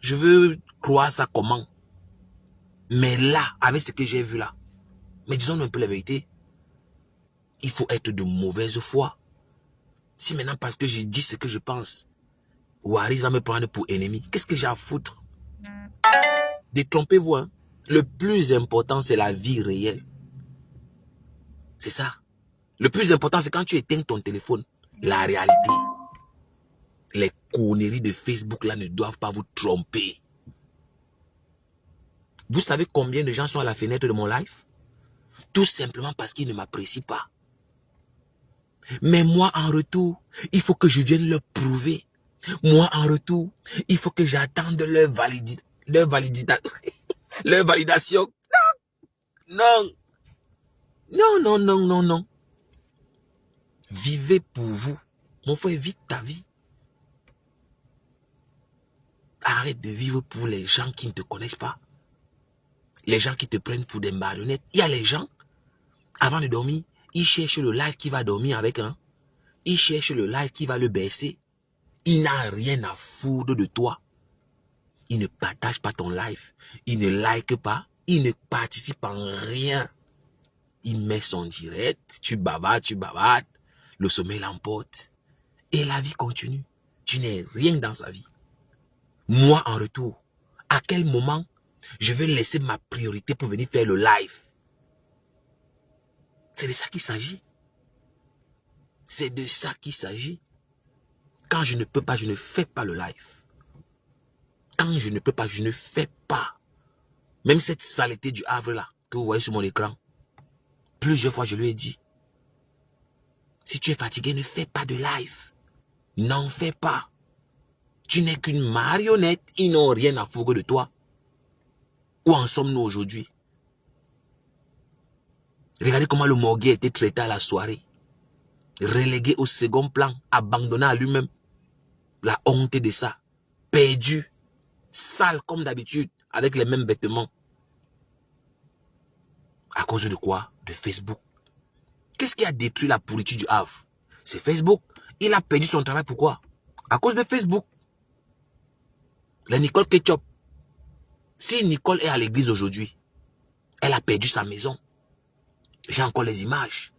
Je veux croire ça comment? Mais là, avec ce que j'ai vu là, mais disons un peu la vérité, il faut être de mauvaise foi. Si maintenant parce que je dis ce que je pense, Waris va me prendre pour ennemi, qu'est-ce que j'ai à foutre? Détrompez-vous, hein. Le plus important, c'est la vie réelle. C'est ça. Le plus important, c'est quand tu éteins ton téléphone. La réalité. Les conneries de Facebook là ne doivent pas vous tromper. Vous savez combien de gens sont à la fenêtre de mon live? Tout simplement parce qu'ils ne m'apprécient pas. Mais moi en retour, il faut que je vienne leur prouver. Moi en retour, il faut que j'attende leur validation. Non. Non, non, non, non, non. Vivez pour vous. Mon frère, vis ta vie. Arrête de vivre pour les gens qui ne te connaissent pas. Les gens qui te prennent pour des marionnettes. Il y a les gens, avant de dormir, ils cherchent le live qui va dormir avec un. Ils cherchent le live qui va le baisser. Il n'a rien à foutre de toi. Il ne partage pas ton live. Il ne like pas. Il ne participe en rien. Il met son direct. Tu bavardes. Le sommeil l'emporte. Et la vie continue. Tu n'es rien dans sa vie. Moi, en retour, à quel moment je vais laisser ma priorité pour venir faire le live? C'est de ça qu'il s'agit. C'est de ça qu'il s'agit. Quand je ne peux pas, je ne fais pas le live. Quand je ne peux pas, je ne fais pas. Même cette saleté du Havre là, que vous voyez sur mon écran, plusieurs fois je lui ai dit, si tu es fatigué, ne fais pas de live. N'en fais pas. Tu n'es qu'une marionnette, ils n'ont rien à foutre de toi. Où en sommes-nous aujourd'hui? Regardez comment le Morguet a été traité à la soirée. Relégué au second plan, abandonné à lui-même. La honte de ça. Perdu. Sale comme d'habitude, avec les mêmes vêtements. À cause de quoi? De Facebook. Qu'est-ce qui a détruit la pourriture du Havre? C'est Facebook. Il a perdu son travail, pourquoi? À cause de Facebook. La Nicole Ketchup. Si Nicole est à l'église aujourd'hui, elle a perdu sa maison. J'ai encore les images.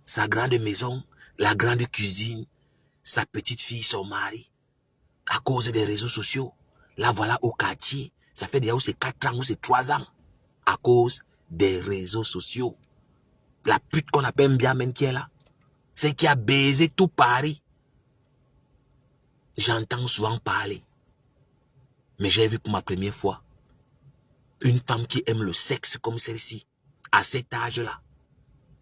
Sa grande maison, la grande cuisine, sa petite fille, son mari. À cause des réseaux sociaux. Là, voilà au quartier. Ça fait déjà ou c'est 4 ans ou c'est 3 ans. À cause des réseaux sociaux. La pute qu'on appelle Mbiamen qui est là. C'est qui a baisé tout Paris. J'entends souvent parler. Mais j'ai vu pour ma première fois une femme qui aime le sexe comme celle-ci. À cet âge-là.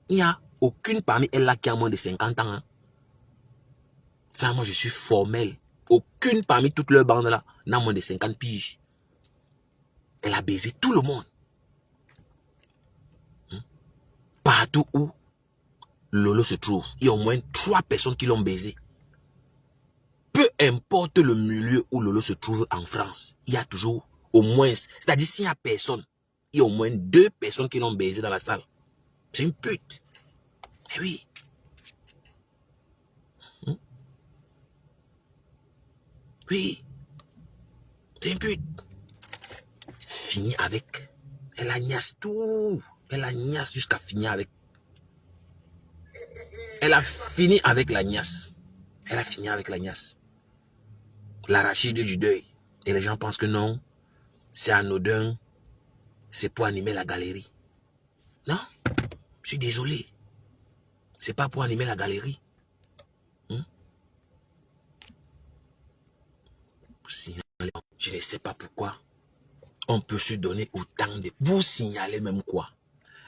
Il n'y a aucune parmi elles là qui a moins de 50 ans. Hein. Ça, moi, je suis formel. Aucune parmi toutes leurs bandes là n'a moins de 50 piges. Elle a baisé tout le monde. Partout où Lolo se trouve, il y a au moins 3 personnes qui l'ont baisé. Peu importe le milieu où Lolo se trouve en France, il y a toujours au moins, c'est-à-dire s'il n'y a personne, il y a au moins 2 personnes qui l'ont baisé dans la salle. C'est une pute. Eh oui. Oui. C'est une pute. Fini avec. Elle agnace tout. Elle agnace jusqu'à finir avec. Elle a fini avec l'agnace. Elle a fini avec l'agnace. L'arrachide du deuil. Et les gens pensent que non, c'est anodin. C'est pour animer la galerie. Non, je suis désolé. C'est pas pour animer la galerie. Je ne sais pas pourquoi on peut se donner autant de... Vous signalez même quoi?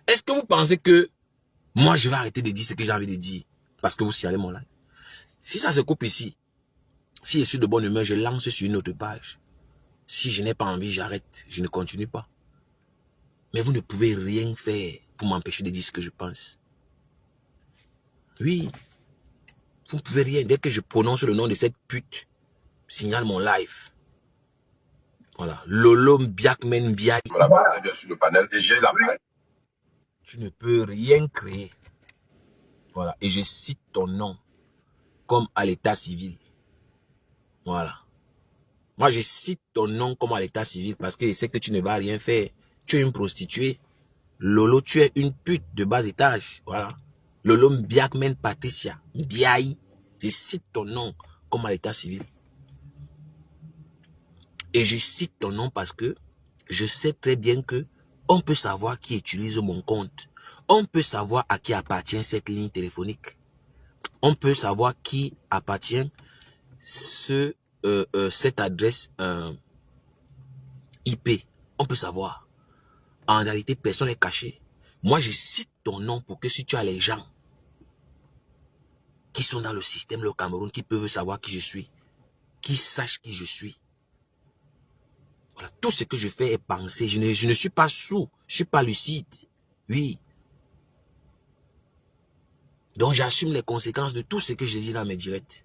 Est-ce que vous pensez que moi je vais arrêter de dire ce que j'ai envie de dire parce que vous signalez mon live? Si ça se coupe ici, si je suis de bonne humeur, je lance sur une autre page. Si je n'ai pas envie, j'arrête. Je ne continue pas. Mais vous ne pouvez rien faire pour m'empêcher de dire ce que je pense. Oui. Vous ne pouvez rien. Dès que je prononce le nom de cette pute, signale mon live. Voilà. Lolo Mbiakmen Biaï. Voilà, bien sur le panel et j'ai la main. Tu ne peux rien créer. Voilà. Et je cite ton nom comme à l'état civil. Voilà. Moi, je cite ton nom comme à l'état civil parce que je sais que tu ne vas rien faire. Tu es une prostituée. Lolo, tu es une pute de bas étage. Voilà. Lolo Mbiakmen Patricia. Mbiaï. Je cite ton nom comme à l'état civil. Et je cite ton nom parce que je sais très bien que on peut savoir qui utilise mon compte. On peut savoir à qui appartient cette ligne téléphonique. On peut savoir qui appartient cette adresse IP. On peut savoir. En réalité, personne n'est caché. Moi, je cite ton nom pour que si tu as les gens qui sont dans le système, le Cameroun, qui peuvent savoir qui je suis, qui sachent qui je suis. Voilà. Tout ce que je fais est pensé. Je ne suis pas sous. Je ne suis pas lucide. Oui. Donc j'assume les conséquences de tout ce que je dis dans mes directs.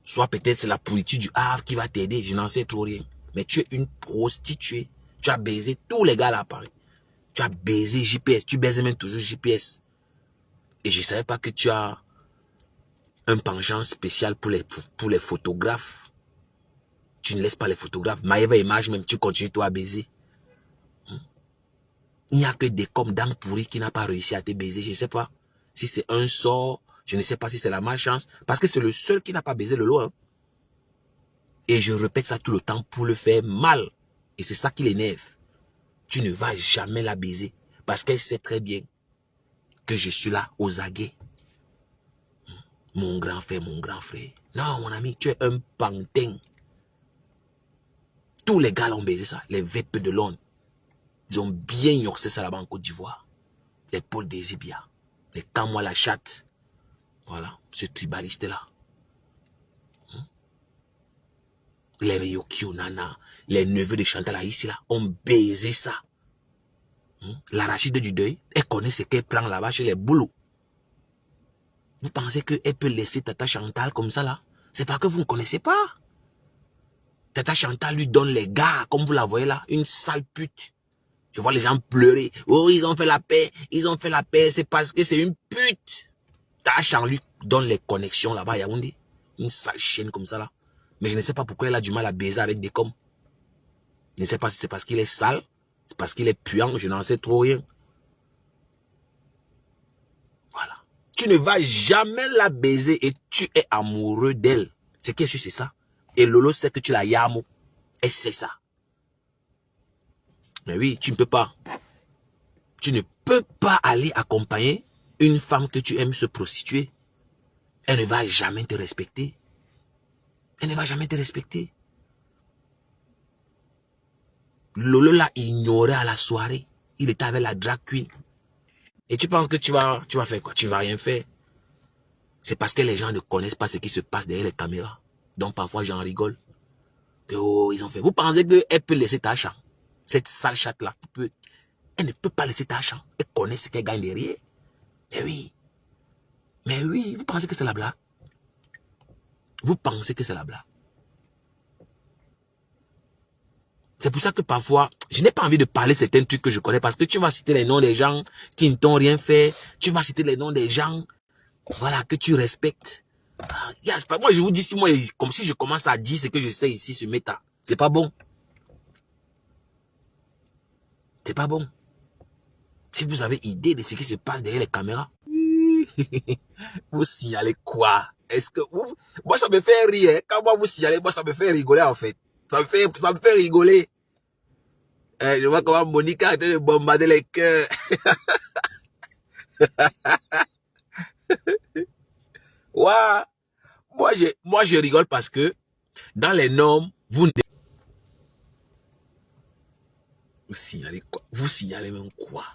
Soit peut-être c'est la pourriture du Havre qui va t'aider. Je n'en sais trop rien. Mais tu es une prostituée. Tu as baisé tous les gars là à Paris. Tu as baisé JPS. Tu baises même toujours JPS. Et je ne savais pas que tu as un penchant spécial pour les photographes. Tu ne laisses pas les photographes. Maëva Image même, tu continues toi à baiser. Il n'y a que des comme d'âme pourrie qui n'a pas réussi à te baiser. Je ne sais pas si c'est un sort. Je ne sais pas si c'est la malchance. Parce que c'est le seul qui n'a pas baisé le lot. Hein. Et je répète ça tout le temps pour le faire mal. Et c'est ça qui l'énerve. Tu ne vas jamais la baiser. Parce qu'elle sait très bien que je suis là aux aguets. Mon grand frère, mon grand frère. Non, mon ami, tu es un pantin. Tous les gars l'ont baisé ça. Les VP de Londres. Ils ont bien yorsé ça là-bas en Côte d'Ivoire. Les Paul Désibia. Les Kamois la chatte. Voilà, ce tribaliste-là. Les Yokio Nana, les neveux de Chantal Aïssi là, ont baisé ça. L'arachide du deuil, elle connaît ce qu'elle prend là-bas chez les boulots. Vous pensez qu'elle peut laisser Tata Chantal comme ça là? C'est parce que vous ne connaissez pas. Tata Chantal lui donne les gars, comme vous la voyez là, une sale pute. Je vois les gens pleurer. Oh, ils ont fait la paix, ils ont fait la paix, c'est parce que c'est une pute. Tata Chantal lui donne les connexions là-bas à Yaoundé. Une sale chienne comme ça là. Mais je ne sais pas pourquoi elle a du mal à baiser avec des coms. Je ne sais pas si c'est parce qu'il est sale, c'est parce qu'il est puant, je n'en sais trop rien. Voilà. Tu ne vas jamais la baiser et tu es amoureux d'elle. Ce qui est sûr, c'est ça. Et Lolo sait que tu la yamo. Elle sait ça. Mais oui, tu ne peux pas. Tu ne peux pas aller accompagner une femme que tu aimes se prostituer. Elle ne va jamais te respecter. Elle ne va jamais te respecter. Lolo l'a ignoré à la soirée. Il était avec la drag queen. Et tu penses que tu vas faire quoi? Tu vas rien faire. C'est parce que les gens ne connaissent pas ce qui se passe derrière les caméras. Donc parfois j'en rigole. Que, oh, ils ont fait. Vous pensez qu'elle peut laisser ta chambre? Cette sale chatte là. Elle ne peut pas laisser ta chambre. Elle connaît ce qu'elle gagne derrière. Mais oui. Mais oui. Vous pensez que c'est la blague? Vous pensez que c'est la blague? C'est pour ça que parfois, je n'ai pas envie de parler certains trucs que je connais parce que tu vas citer les noms des gens qui ne t'ont rien fait. Tu vas citer les noms des gens, voilà, que tu respectes. Moi, je vous dis, comme si je commence à dire ce que je sais ici, ce méta. C'est pas bon. C'est pas bon. Si vous avez idée de ce qui se passe derrière les caméras, vous signalez quoi? Est-ce que vous... Moi, ça me fait rire. Hein. Quand moi, vous signalez, moi, ça me fait rigoler, en fait. Ça me fait rigoler. Je vois comment Monica est en train de bombarder les cœurs. Ouais. Moi, je rigole parce que dans les normes, vous signalez quoi? Vous signalez même quoi?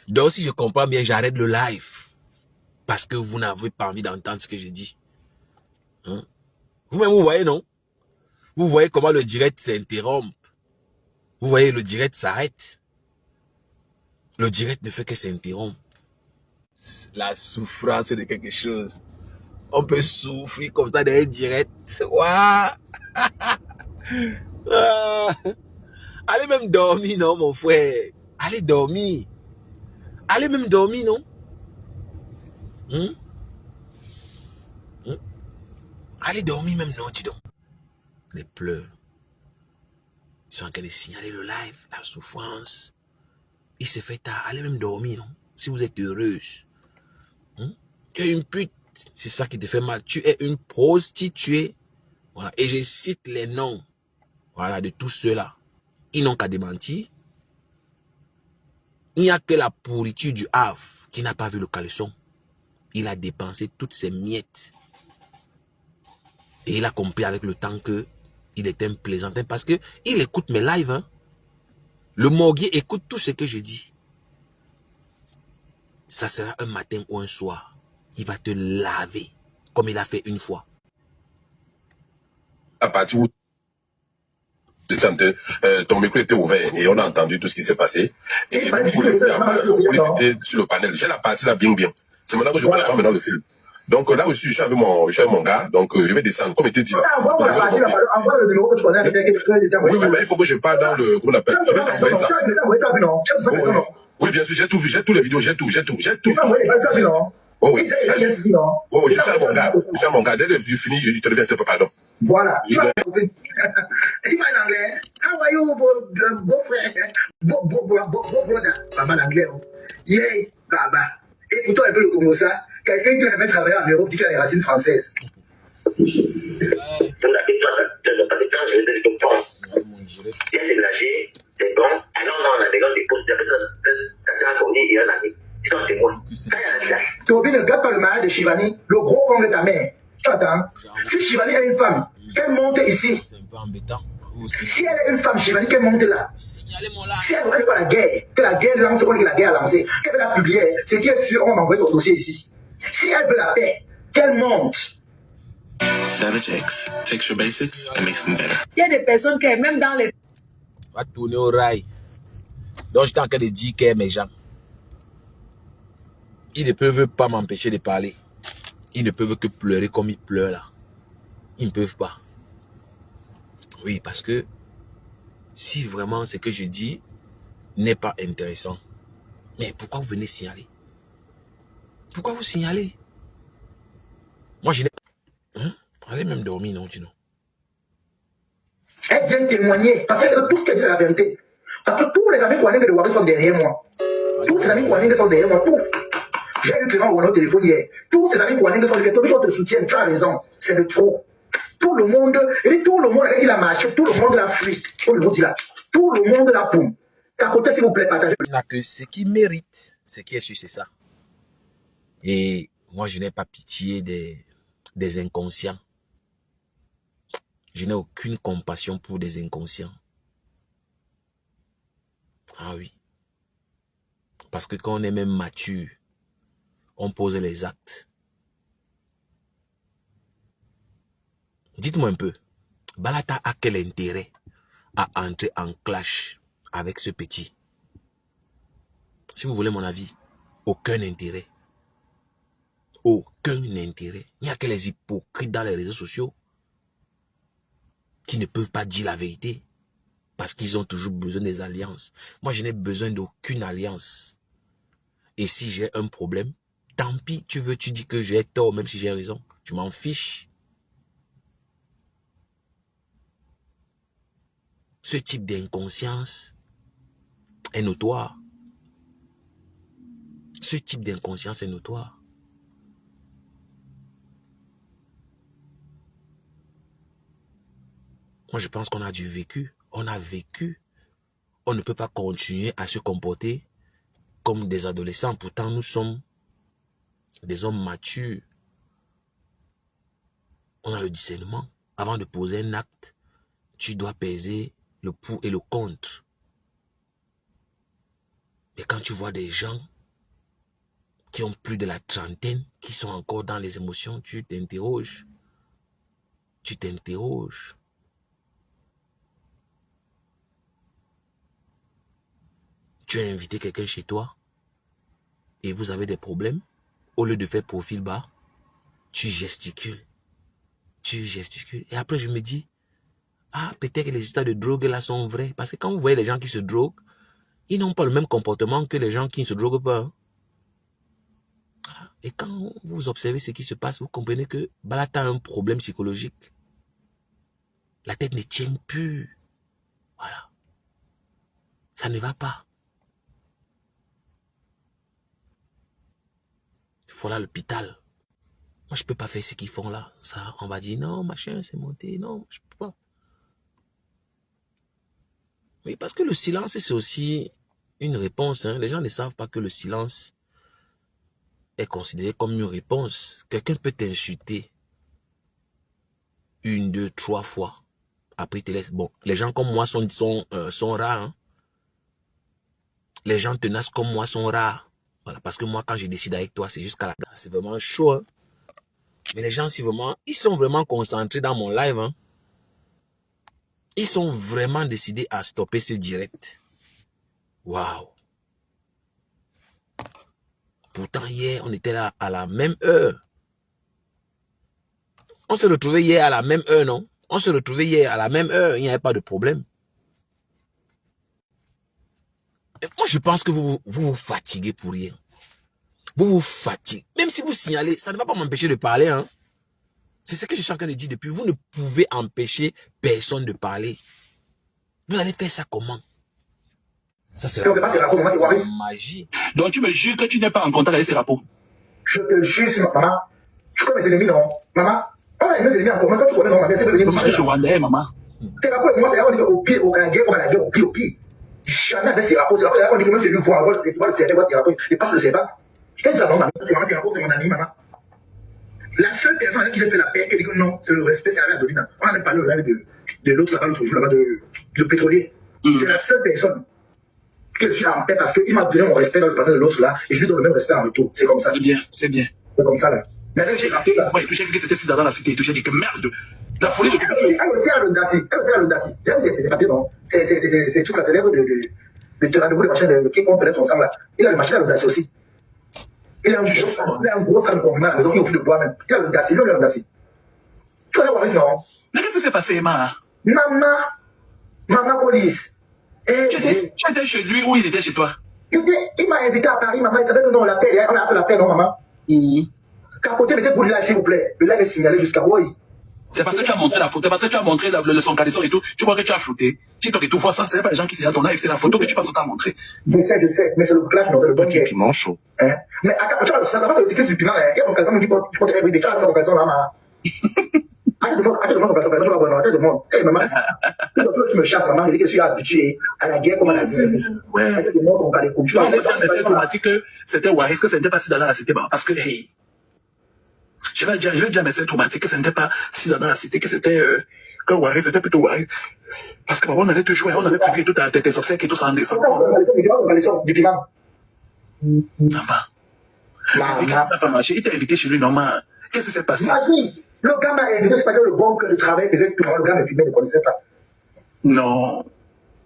Donc, si je comprends bien, j'arrête le live. Parce que vous n'avez pas envie d'entendre ce que je dis. Hein? Vous-même, vous voyez, non? Vous voyez comment le direct s'interrompt. Vous voyez, le direct s'arrête. Le direct ne fait que s'interrompre. La souffrance de quelque chose. On peut souffrir comme ça dans un direct. Waouh! Allez même dormir, non, mon frère. Allez dormir. Allez même dormir, non? Allez dormir même, non, dis donc. Les pleurs. Ils sont en train de signaler le live, la souffrance. Il se fait tard. Allez même dormir, non? Si vous êtes heureuse. Tu es une pute. C'est ça qui te fait mal. Tu es une prostituée. Voilà. Et je cite les noms. Voilà, de tous ceux-là. Ils n'ont qu'à démentir. Il n'y a que la pourriture du Havre qui n'a pas vu le caleçon. Il a dépensé toutes ses miettes. Et il a compris avec le temps que il était un plaisantin parce que il écoute mes lives. Hein. Le morguier écoute tout ce que je dis. Ça sera un matin ou un soir. Il va te laver comme il a fait une fois. À partir où ton micro était ouvert et on a entendu tout ce qui s'est passé. Et oui, c'était sur le panel. J'ai la partie là bien. C'est maintenant que je comprends maintenant le film. Donc là aussi, je suis avec mon gars, donc je vais descendre, comme était dit. Oui, mais il faut que je parle dans le... Comment on appelle? Je vais t'envoyer ça. Oui, bien sûr, j'ai tout vu, j'ai toutes les vidéos, j'ai tout. Oh oui, je suis à mon gars. Dès que je finis, je te remercie, pardon. Voilà. C'est pas en anglais. How are you, beau frère? Beau brother. Baba l'anglais. Yeah, baba. Et pourtant, un peu le Congo ça. Quelqu'un qui a même travaillé en Europe dit qu'il a les racines françaises. Donc, quand je vais te pense, il y a des lâchés, des gants. Ah non, on a des gants, des postes, des personnes, et un ami. Ils sont témoins. Toby ne garde pas le mari de Shivani, le gros con de ta mère. Tu entends? Si Shivani est une femme, qu'elle monte ici. C'est un peu embêtant. Si elle est une femme Shivani, qu'elle monte là. Si elle ne veut pas la guerre, que la guerre lance, que la guerre a lancé, qu'elle veut la publier, c'est qui est sûr, on va envoyer son dossier ici. Si elle veut la paix, qu'elle monte. Savage X takes your basics and makes them better. Il y a des personnes qui, même dans les... On va tourner au rail. Donc, j'étais en train de dire que mes gens, ils ne peuvent pas m'empêcher de parler. Ils ne peuvent que pleurer comme ils pleurent là. Ils ne peuvent pas. Oui, parce que si vraiment ce que je dis n'est pas intéressant, mais pourquoi vous venez signaler? Pourquoi vous signalez? Moi, je n'ai pas... Allez même dormir, non, tu non. Elle vient témoigner, parce que tout ce qu'elle dit, c'est la vérité. Parce que tous les amis Kouanéga de Ouaga sont derrière moi. Tous les amis Kouanéga sont derrière moi. Tout. J'ai eu Clément Ouaga au téléphone hier. Tous ces amis Kouanéga sont derrière toi. Ils te soutiennent, tu as raison. C'est de trop. Tout le monde, et tout le monde avec qui il a marché, tout le monde l'a fui. Tout le monde là. Tout le monde l'a poum. Capoté, s'il vous plaît, partagez. Il n'y a que ce qui mérite, ce qui est sûr, c'est ça. Et moi, je n'ai pas pitié des inconscients. Je n'ai aucune compassion pour des inconscients. Ah oui. Parce que quand on est même mature, on pose les actes. Dites-moi un peu, Balata a quel intérêt à entrer en clash avec ce petit? Si vous voulez mon avis, aucun intérêt. Aucun intérêt. Il n'y a que les hypocrites dans les réseaux sociaux qui ne peuvent pas dire la vérité parce qu'ils ont toujours besoin des alliances. Moi, je n'ai besoin d'aucune alliance. Et si j'ai un problème, tant pis, tu dis que j'ai tort, même si j'ai raison. Je m'en fiche. Ce type d'inconscience est notoire. Ce type d'inconscience est notoire. Moi, je pense qu'on a du vécu. On a vécu. On ne peut pas continuer à se comporter comme des adolescents. Pourtant, nous sommes des hommes matures. On a le discernement. Avant de poser un acte, tu dois peser le pour et le contre. Mais quand tu vois des gens qui ont plus de la trentaine, qui sont encore dans les émotions, tu t'interroges. Tu t'interroges. Tu as invité quelqu'un chez toi et vous avez des problèmes. Au lieu de faire profil bas, tu gesticules. Tu gesticules. Et après, je me dis, ah, peut-être que les histoires de drogue là sont vraies. Parce que quand vous voyez les gens qui se droguent, ils n'ont pas le même comportement que les gens qui ne se droguent pas. Et quand vous observez ce qui se passe, vous comprenez que Balata a un problème psychologique. La tête ne tient plus. Voilà. Ça ne va pas. Il faut aller à l'hôpital. Moi, je ne peux pas faire ce qu'ils font là. Ça, on va dire, non, machin, c'est monté. Non, je ne peux pas. Oui, parce que le silence, c'est aussi une réponse. Hein. Les gens ne savent pas que le silence est considéré comme une réponse. Quelqu'un peut t'insulter 1, 2, 3 fois. Après, il te laisse. Bon, les gens comme moi sont rares. Hein. Les gens tenaces comme moi sont rares. Voilà, parce que moi, quand je décide avec toi, c'est jusqu'à la... C'est vraiment chaud. Hein. Mais les gens, si vraiment, ils sont vraiment concentrés dans mon live. Hein. Ils sont vraiment décidés à stopper ce direct. Waouh. Pourtant, hier, on était là à la même heure. On se retrouvait hier à la même heure, non? On se retrouvait hier à la même heure. Il n'y avait pas de problème. Et moi, je pense que vous vous fatiguez pour rien. Vous vous fatiguez. Même si vous signalez, ça ne va pas m'empêcher de parler. Hein? C'est ce que je suis en train de dire depuis. Vous ne pouvez empêcher personne de parler. Vous allez faire ça comment? Ça, c'est la magie. Donc, tu me jures que tu n'es pas en contact avec ces rapports. Je te jure, maman. Tu connais mes ennemis, non? Maman, on a mes ennemis en commun. Quand tu connais, non, maman, c'est le Comment tu rwandais, maman? Ces rapports, moi, c'est là on dit au pied, au ganguet, comme à la guerre, au pied, au pied. Jamais avec ces rapports, c'est là on dit que même si je lui vois, je vois le cerveau, ces rapports, je passe le cerveau. Qu'est-ce que ça, non, maman? Ces rapports, c'est mon ami, maman. La seule personne avec qui j'ai fait la paix, qui dit que non, c'est le respect, c'est à la Dolina. On en a parlé de l'autre là-bas, l'autre jour là-bas, de pétrolier. C'est la seule personne que je suis en paix parce qu'il m'a donné mon respect dans le panneau de l'autre là, et je lui donne le même respect en retour. C'est comme ça. C'est bien, c'est bien. C'est comme ça là. Mais j'ai raté là. Ouais, j'ai vu que c'était si dans la cité, j'ai dit que merde. La folie de quelque chose. Elle aussi a l'audacie. Elle aussi a l'audacie. C'est papier, non? C'est tout là, c'est l'air de rendez-vous de machin qui compte peut-être son sang là. Il a le machin à l'audacie aussi. Il a un gros sang de compliment à la maison, il a au plus de bois même. Il a l'audacie, il a l'audacie. Tu vas voir, non? Mais qu'est-ce qui s'est passé, Emma? Maman police. Tu étais chez lui ou il était chez toi? Il m'a invité à Paris, maman. Il savait que non, on l'appelle. On a appelé l'appel, non, maman? Capoté, mettez pour le live, s'il vous plaît. Le live est signalé jusqu'à Roy. C'est parce que tu as montré la photo, c'est parce que tu as montré son caleçon et tout. Tu vois que tu as flouté. TikTok et tout, vois ça, c'est pas les gens qui signalent ton live, c'est la photo que tu passes au temps à montrer. Je sais, mais c'est le clash, non, c'est le bon Petit piment chaud. Hein? Mais ça va pas le secret du piment, hein. Il y a mon caleçon, dit, tu peux te réveiller déjà, ça, mon caleçon, là, maman. Arrête de moi, arrête de moi. Hé, maman. Tu me chasses, maman, je dis que je suis habitué à la guerre comme à la guerre. Ouais. Arrête de moi, ton palais coupe. Tu vas dire, mais c'est automatique que c'était Waris, que ce n'était pas si dans la cité, parce que, hey. Je vais dire, mais c'est traumatique, que ce n'était pas si dans la cité, que c'était, que Waris, c'était plutôt Waris. Parce que, on allait te jouer, on avait prévu tout à tes obsèques et tout ça en décembre. Du piment. Sympa. Il t'a invité chez lui, normal. Qu'est-ce qui s'est passé? Le gars m'a invité, c'est pas le bon que je travaille, faisait tout le gars me filmait, ne connaissait pas. Non.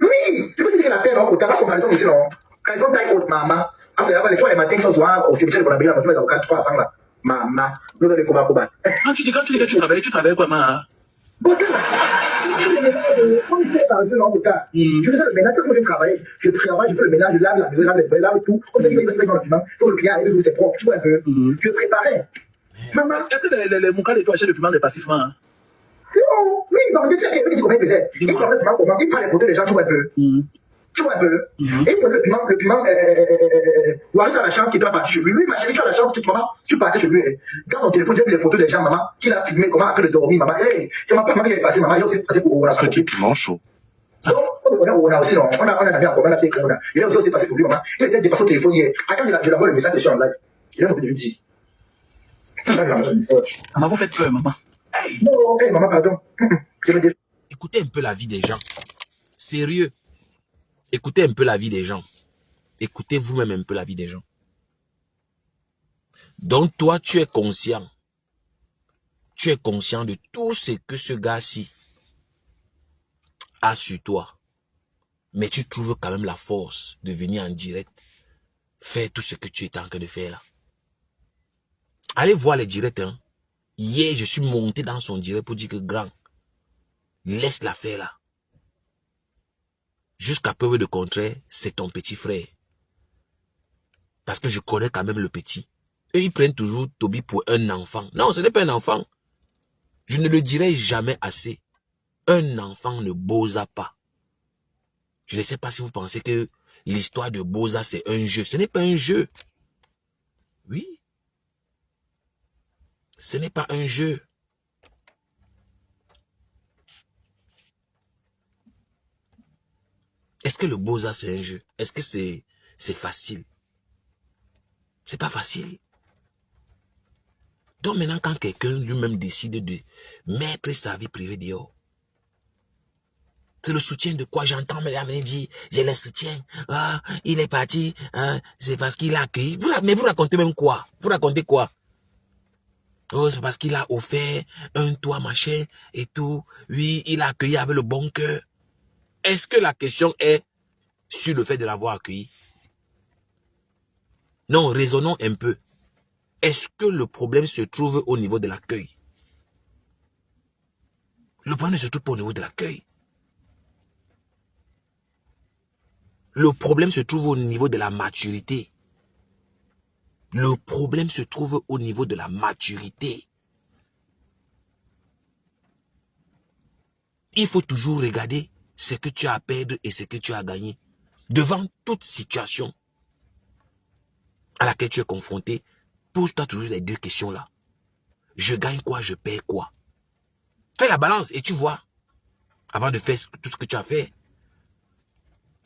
Oui, tu peux dire que la paix, non, tu n'as pas son caleçon ici, non. Caleçon taille haute, maman. Ah, c'est là-bas, les fois, les matins, ça se voit au cimetière de Bonabella, tu mets dans le cadre 300 là. Maman, nous avons les combats. Quand tu dis que tu travailles quoi, maman? Je fais le ménage, c'est comme je travaille. Je travaille, je fais le ménage, je lave la maison, je lave tout. Comme ça, il faut dans le piment. Il faut que le client arrive, c'est propre, tu vois un peu. Je préparais. Maman, est-ce que les moukas de toi achètent le piment des passivement? Non, oui, non, tu sais comment il faisait. Il prend le piment, il prend les photos des gens, tu vois un peu. Tu vois un peu. Et il prend le piment, Waris a la chance qu'il doit partir chez lui. Oui, ma chérie, tu as la chance, tu partais chez lui. Dans son téléphone, j'ai vu les photos des gens, maman, qu'il a filmé, comment après de dormir, maman. Hey, c'est ma maman qui est passée, maman, il a aussi passé pour Waris. Petit piment chaud. On a aussi, non, on a un commun, on a fait que il a aussi passé pour lui, maman. Il était dépassé au téléphone hier. Quand je l'envoie le message dessus en live, il a envie de lui dire. Maman, vous faites peur, maman. Non, hey, maman, pardon. Écoutez un peu la vie des gens. Sérieux. Écoutez un peu la vie des gens. Écoutez vous-même un peu la vie des gens. Donc toi, tu es conscient. Tu es conscient de tout ce que ce gars-ci a sur toi. Mais tu trouves quand même la force de venir en direct faire tout ce que tu es en train de faire là. Allez voir les directs. Hein. Hier, je suis monté dans son direct pour dire que grand, laisse l'affaire là. Jusqu'à preuve de contraire, c'est ton petit frère. Parce que je connais quand même le petit. Eux, ils prennent toujours Toby pour un enfant. Non, ce n'est pas un enfant. Je ne le dirai jamais assez. Un enfant ne bosa pas. Je ne sais pas si vous pensez que l'histoire de Boza, c'est un jeu. Ce n'est pas un jeu. Oui. Ce n'est pas un jeu. Est-ce que le Boza, c'est un jeu? Est-ce que c'est facile? C'est pas facile. Donc maintenant, quand quelqu'un lui-même décide de mettre sa vie privée dehors, c'est le soutien de quoi? J'entends me dire, j'ai le soutien. Ah, il est parti, hein, c'est parce qu'il a accueilli. Mais vous racontez même quoi? Vous racontez quoi? Oh, c'est parce qu'il a offert un toit, machin, et tout. Oui, il a accueilli avec le bon cœur. Est-ce que la question est sur le fait de l'avoir accueilli? Non, raisonnons un peu. Est-ce que le problème se trouve au niveau de l'accueil? Le problème ne se trouve pas au niveau de l'accueil. Le problème se trouve au niveau de la maturité. Le problème se trouve au niveau de la maturité. Il faut toujours regarder ce que tu as à perdre et ce que tu as à gagner. Devant toute situation à laquelle tu es confronté, pose-toi toujours les deux questions-là. Je gagne quoi, je perds quoi? Fais la balance et tu vois, avant de faire tout ce que tu as fait.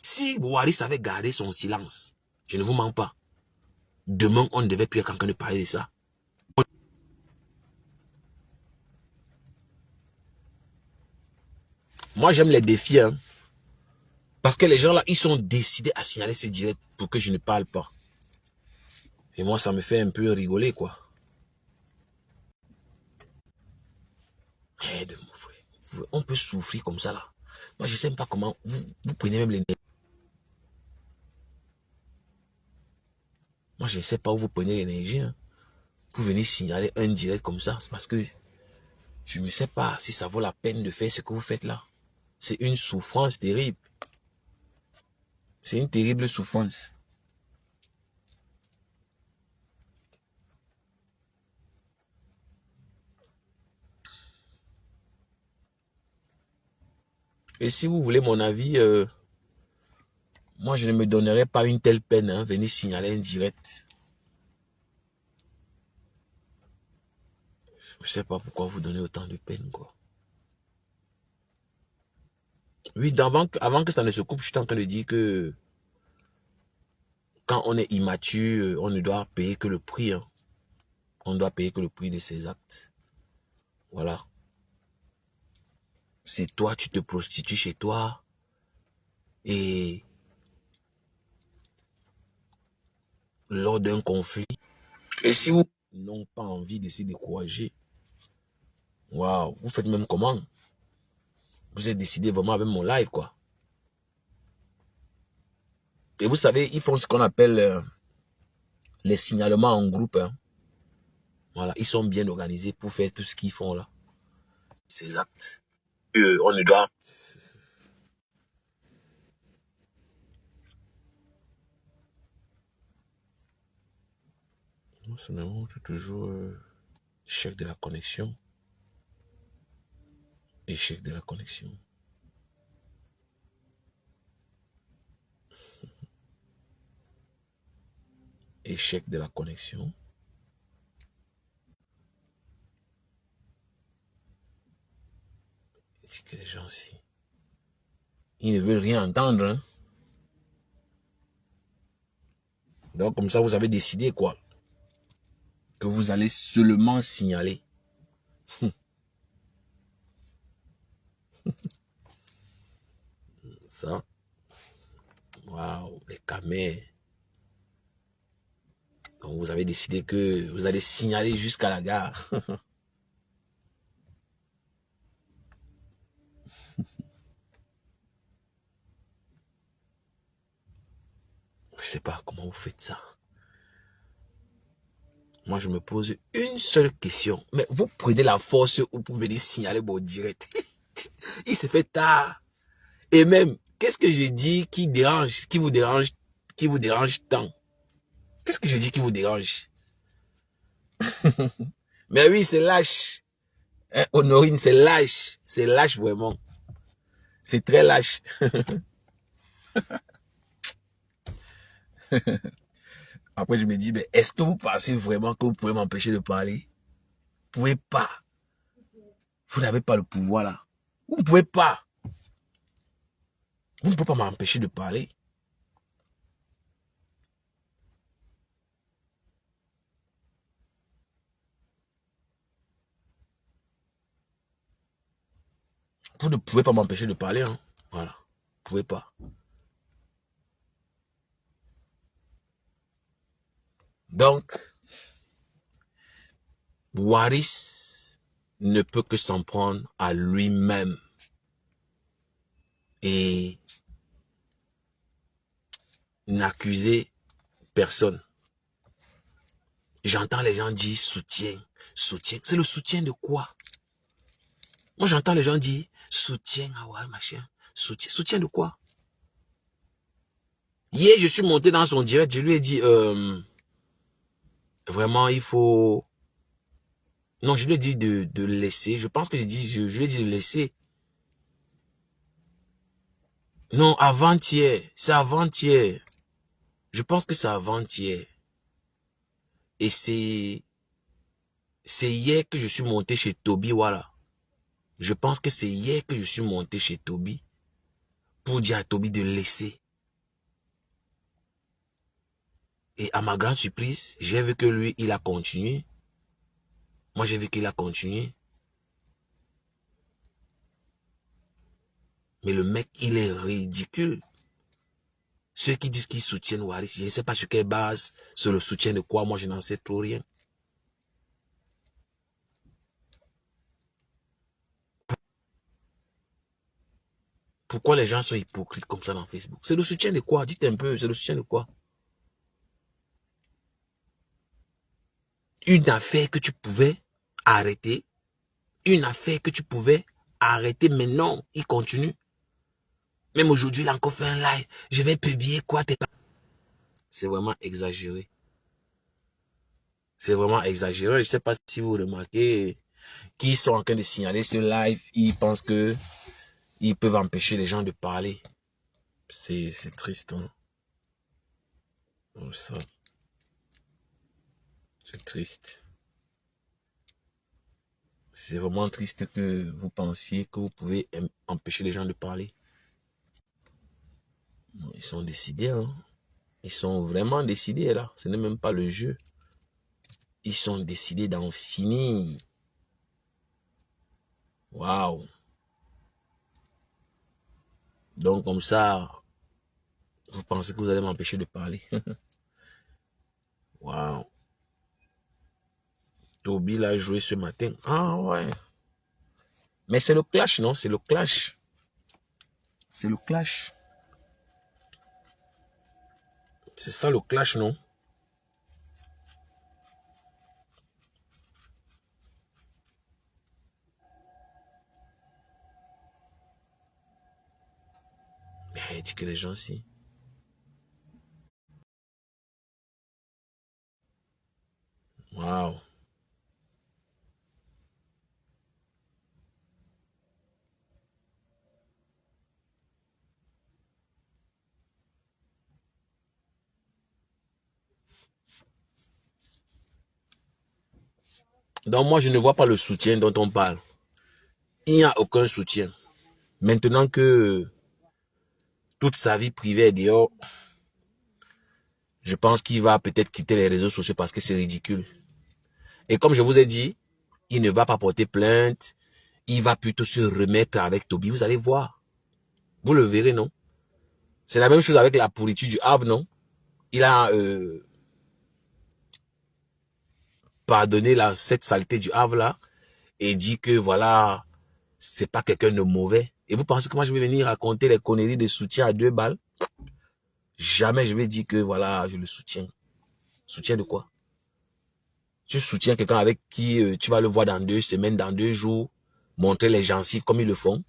Si Waris avait gardé son silence, je ne vous mens pas, demain on ne devait plus être quelqu'un de parler de ça. Moi j'aime les défis, hein, parce que les gens là, ils sont décidés à signaler ce direct pour que je ne parle pas. Et moi ça me fait un peu rigoler quoi. Aide mon frère, on peut souffrir comme ça là. Moi je ne sais pas comment, vous prenez même l'énergie. Moi je ne sais pas où vous prenez l'énergie, hein, pour venir signaler un direct comme ça. C'est parce que je ne sais pas si ça vaut la peine de faire ce que vous faites là. C'est une souffrance terrible. C'est une terrible souffrance. Et si vous voulez mon avis, moi je ne me donnerais pas une telle peine, hein, venir signaler un direct. Je ne sais pas pourquoi vous donnez autant de peine, quoi. Oui, avant que ça ne se coupe, je suis en train de dire que quand on est immature, on ne doit payer que le prix. Hein. On doit payer que le prix de ses actes. Voilà. C'est toi, tu te prostitues chez toi. Et lors d'un conflit, et si vous n'avez pas envie de se décourager, waouh, vous faites même comment? Vous êtes décidé vraiment avec mon live, quoi. Et vous savez, ils font ce qu'on appelle les signalements en groupe. Hein. Voilà, ils sont bien organisés pour faire tout ce qu'ils font là. Ces actes. On ne doit... Ça me montre toujours échec de la connexion. Échec de la connexion. Échec de la connexion. C'est que les gens ici, ils ne veulent rien entendre. Hein. Donc comme ça, vous avez décidé quoi? Que vous allez seulement signaler. Ça. Waouh, les camés. Donc vous avez décidé que vous allez signaler jusqu'à la gare. Je sais pas comment vous faites ça. Moi, je me pose une seule question. Mais vous prenez la force ou pour venir signaler mon direct. Il se fait tard. Et même, qu'est-ce que j'ai dit qui vous dérange tant? Qu'est-ce que j'ai dit qui vous dérange? Mais oui, c'est lâche. Hein, Honorine, c'est lâche. C'est lâche vraiment. C'est très lâche. Après, je me dis, mais est-ce que vous pensez vraiment que vous pouvez m'empêcher de parler? Vous pouvez pas. Vous n'avez pas le pouvoir là. Vous ne pouvez pas. Vous ne pouvez pas m'empêcher de parler. Vous ne pouvez pas m'empêcher de parler. Hein. Voilà. Vous ne pouvez pas. Donc, Waris ne peut que s'en prendre à lui-même. Et n'accuser personne. J'entends les gens dire soutien, soutien. C'est le soutien de quoi? Moi, j'entends les gens dire soutien, ah ouais, machin. Soutien, soutien de quoi? Hier, je suis monté dans son direct, je lui ai dit, vraiment, il faut... Non, je lui ai dit de laisser. Je pense que je lui ai dit de laisser. Non, avant-hier. C'est avant-hier. Je pense que c'est avant-hier. Et c'est hier que je suis monté chez Toby, voilà. Je pense que c'est hier que je suis monté chez Toby pour dire à Toby de laisser. Et à ma grande surprise, j'ai vu que lui, il a continué. Moi, j'ai vu qu'il a continué. Mais le mec, il est ridicule. Ceux qui disent qu'ils soutiennent Waris, je ne sais pas sur quelle base, sur le soutien de quoi, moi je n'en sais trop rien. Pourquoi les gens sont hypocrites comme ça dans Facebook? C'est le soutien de quoi? Dites un peu, c'est le soutien de quoi? Une affaire que tu pouvais arrêter. Une affaire que tu pouvais arrêter, mais non, il continue. Même aujourd'hui, il a encore fait un live. Je vais publier quoi? C'est vraiment exagéré. C'est vraiment exagéré. Je ne sais pas si vous remarquez qu'ils sont en train de signaler ce live. Ils pensent que ils peuvent empêcher les gens de parler. C'est triste. Hein? Ça. C'est triste. C'est vraiment triste que vous pensiez que vous pouvez empêcher les gens de parler. Ils sont décidés. Hein? Ils sont vraiment décidés là. Ce n'est même pas le jeu. Ils sont décidés d'en finir. Waouh. Donc comme ça, vous pensez que vous allez m'empêcher de parler. Waouh. Toby l'a joué ce matin. Ah ouais. Mais c'est le clash, non? C'est le clash. C'est le clash. C'est ça le clash, non? Mais dis que les gens si. Waouh. Donc moi, je ne vois pas le soutien dont on parle. Il n'y a aucun soutien. Maintenant que toute sa vie privée est dehors, je pense qu'il va peut-être quitter les réseaux sociaux parce que c'est ridicule. Et comme je vous ai dit, il ne va pas porter plainte. Il va plutôt se remettre avec Toby. Vous allez voir. Vous le verrez, non? C'est la même chose avec la pourriture du Havre, non? Il a pardonné cette saleté du Havre là et dit que voilà, c'est pas quelqu'un de mauvais. Et vous pensez que moi je vais venir raconter les conneries de soutien à 2 balles? Jamais je vais dire que voilà, je le soutiens. Soutien de quoi? Tu soutiens quelqu'un avec qui tu vas le voir dans 2 semaines, dans 2 jours, montrer les gencives comme ils le font?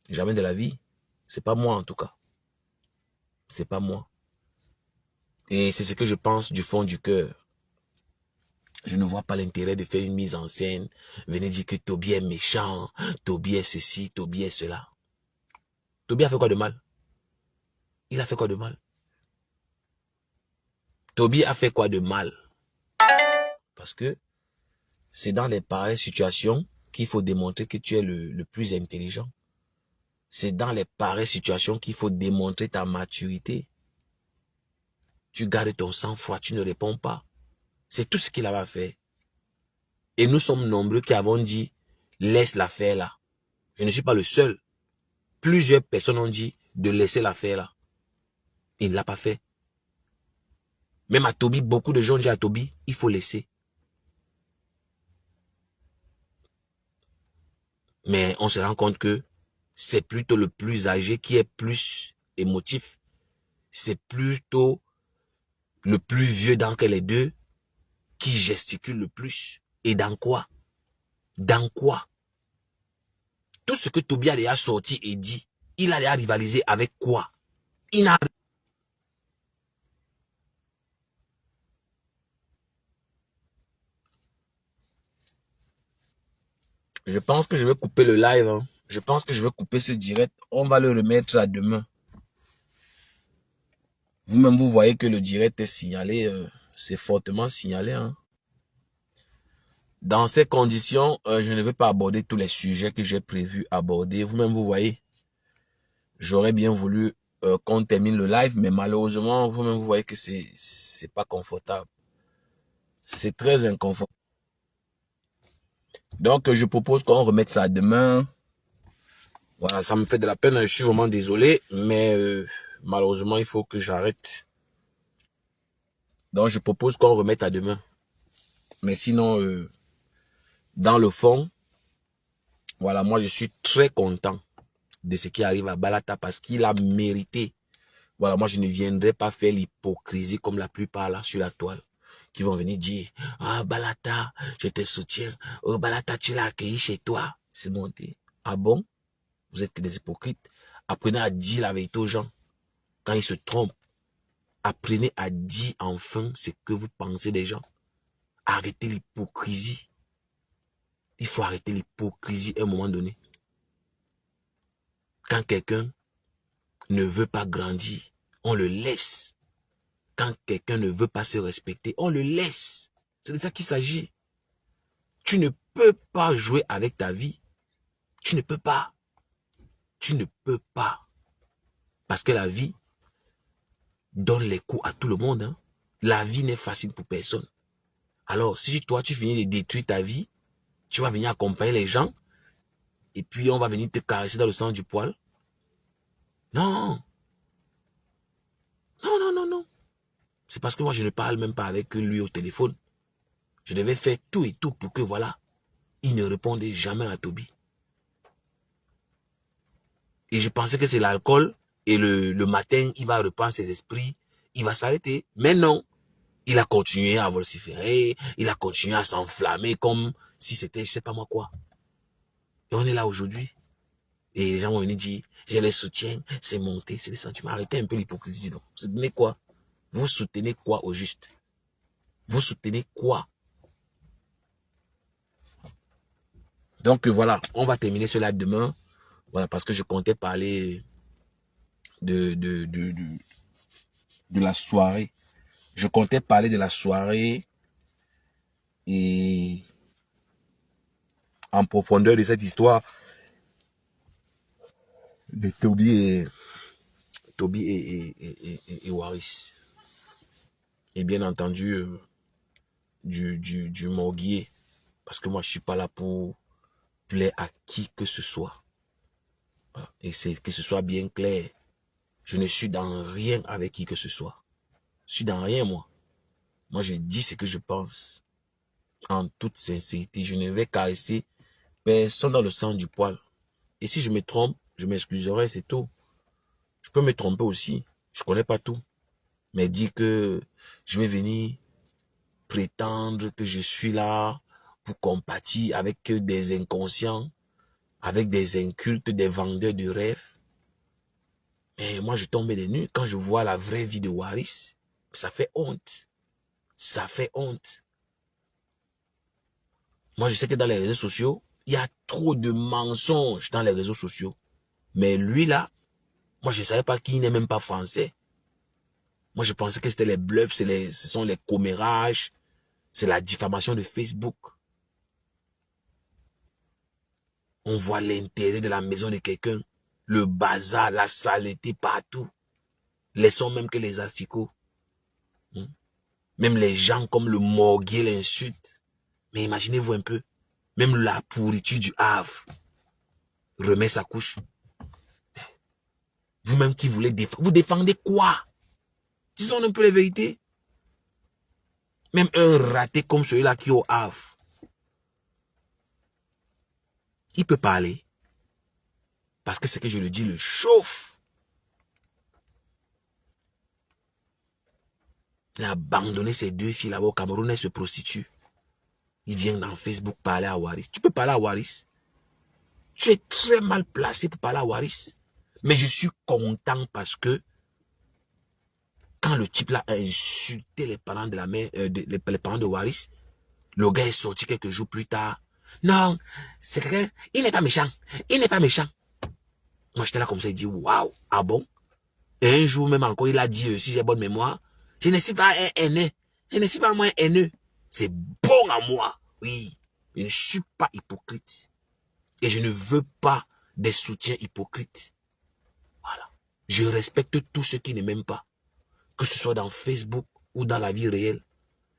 Jamais de la vie. C'est pas moi en tout cas. C'est pas moi. Et c'est ce que je pense du fond du cœur. Je ne vois pas l'intérêt de faire une mise en scène. Venez dire que Toby est méchant, Toby est ceci, Toby est cela. Toby a fait quoi de mal? Il a fait quoi de mal? Toby a fait quoi de mal? Parce que c'est dans les pareilles situations qu'il faut démontrer que tu es le plus intelligent. C'est dans les pareilles situations qu'il faut démontrer ta maturité. Tu gardes ton sang-froid, tu ne réponds pas. C'est tout ce qu'il avait fait. Et nous sommes nombreux qui avons dit, laisse l'affaire là. Je ne suis pas le seul. Plusieurs personnes ont dit de laisser l'affaire là. Il ne l'a pas fait. Même à Toby, beaucoup de gens ont dit à Toby, il faut laisser. Mais on se rend compte que c'est plutôt le plus âgé qui est plus émotif. C'est plutôt le plus vieux d'entre les deux qui gesticule le plus. Et dans quoi? Dans quoi? Tout ce que Toby a déjà sorti et dit, il a déjà rivalisé avec quoi? Il n'a... Je pense que je vais couper le live. Hein. Je pense que je vais couper ce direct. On va le remettre à demain. Vous-même, vous voyez que le direct est signalé. C'est fortement signalé. Hein. Dans ces conditions, je ne vais pas aborder tous les sujets que j'ai prévu aborder. Vous-même, vous voyez. J'aurais bien voulu qu'on termine le live, mais malheureusement, vous-même, vous voyez que c'est pas confortable. C'est très inconfortable. Donc, je propose qu'on remette ça demain. Voilà, ça me fait de la peine. Je suis vraiment désolé, mais malheureusement, il faut que j'arrête. Donc, je propose qu'on remette à demain. Mais sinon, dans le fond, voilà, moi, je suis très content de ce qui arrive à Balata parce qu'il a mérité. Voilà, moi, je ne viendrai pas faire l'hypocrisie comme la plupart là sur la toile. Qui vont venir dire, ah, Balata, je te soutiens. Oh, Balata, tu l'as accueilli chez toi. C'est monté. Ah bon? Vous êtes que des hypocrites. Apprenez à dire la vérité aux gens. Quand ils se trompent, apprenez à dire enfin ce que vous pensez des gens. Arrêtez l'hypocrisie. Il faut arrêter l'hypocrisie à un moment donné. Quand quelqu'un ne veut pas grandir, on le laisse. Quand quelqu'un ne veut pas se respecter, on le laisse. C'est de ça qu'il s'agit. Tu ne peux pas jouer avec ta vie. Tu ne peux pas. Tu ne peux pas. Parce que la vie donne les coups à tout le monde. Hein. La vie n'est facile pour personne. Alors, si toi, tu finis de détruire ta vie, tu vas venir accompagner les gens, et puis on va venir te caresser dans le sens du poil. Non. Non, non, non, non. C'est parce que moi, je ne parle même pas avec lui au téléphone. Je devais faire tout et tout pour que, voilà, il ne répondait jamais à Toby. Et je pensais que c'est l'alcool, et le matin, il va reprendre ses esprits, il va s'arrêter. Mais non. Il a continué à vociférer, il a continué à s'enflammer comme si c'était, je sais pas moi quoi. Et on est là aujourd'hui. Et les gens vont venir dire, je les soutiens, c'est monté, c'est des sentiments. Arrêtez un peu l'hypocrisie. Donc, vous soutenez quoi? Vous soutenez quoi au juste? Vous soutenez quoi? Donc voilà, on va terminer ce live demain. Voilà, parce que je comptais parler de la soirée. Je comptais parler de la soirée et en profondeur de cette histoire de Toby et Waris. Et bien entendu, du morguier. Parce que moi, je suis pas là pour plaire à qui que ce soit. Voilà. Et c'est que ce soit bien clair. Je ne suis dans rien avec qui que ce soit. Je suis dans rien, moi. Moi, je dis ce que je pense. En toute sincérité, je ne vais caresser personne dans le sens du poil. Et si je me trompe, je m'excuserai, c'est tout. Je peux me tromper aussi. Je connais pas tout. Mais dire que je vais venir prétendre que je suis là pour compatir avec des inconscients, avec des incultes, des vendeurs de rêves. Mais moi, je tombe des nues. Quand je vois la vraie vie de Waris, ça fait honte. Ça fait honte. Moi, je sais que dans les réseaux sociaux, il y a trop de mensonges dans les réseaux sociaux. Mais lui, là, moi, je ne savais pas qu'il n'est même pas français. Moi, je pensais que c'était les bluffs, ce sont les commérages, c'est la diffamation de Facebook. On voit l'intérêt de la maison de quelqu'un, le bazar, la saleté partout. Laissons même que les asticots. Même les gens comme le morguier l'insultent. Mais imaginez-vous un peu, même la pourriture du Havre remet sa couche. Vous-même qui voulez défendre, vous défendez quoi? Disons un peu la vérité. Même un raté comme celui-là qui est au Havre. Il peut parler. Parce que ce que je le dis le chauffe. Il a abandonné ses 2 filles là-bas au Cameroun, elle se prostitue. Il vient dans Facebook parler à Waris. Tu peux parler à Waris. Tu es très mal placé pour parler à Waris. Mais je suis content parce que quand le type là a insulté les parents de la mère, les parents de Waris, le gars est sorti quelques jours plus tard. Non, c'est quelqu'un, il n'est pas méchant. Il n'est pas méchant. Moi j'étais là comme ça, il dit waouh, ah bon? Et un jour même encore, il a dit, si j'ai bonne mémoire, je ne suis pas un haineux. Je ne suis pas moi un haineux. C'est bon à moi. Oui, je ne suis pas hypocrite. Et je ne veux pas des soutiens hypocrites. Voilà. Je respecte tous ceux qui ne m'aiment pas. Que ce soit dans Facebook ou dans la vie réelle.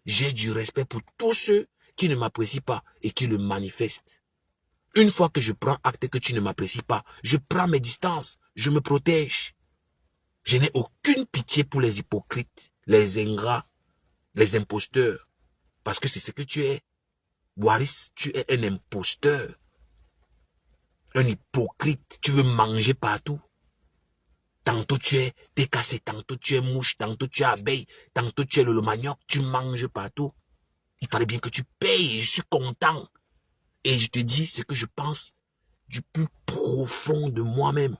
J'ai du respect pour tous ceux qui ne m'apprécient pas et qui le manifestent. Une fois que je prends acte que tu ne m'apprécies pas, je prends mes distances, je me protège. Je n'ai aucune pitié pour les hypocrites, les ingrats, les imposteurs. Parce que c'est ce que tu es. Waris, tu es un imposteur. Un hypocrite, tu veux manger partout. Tantôt tu es décassé, tantôt tu es mouche, tantôt tu es abeille, tantôt tu es le manioc, tu manges partout. Il fallait bien que tu payes, je suis content. Et je te dis ce que je pense du plus profond de moi-même.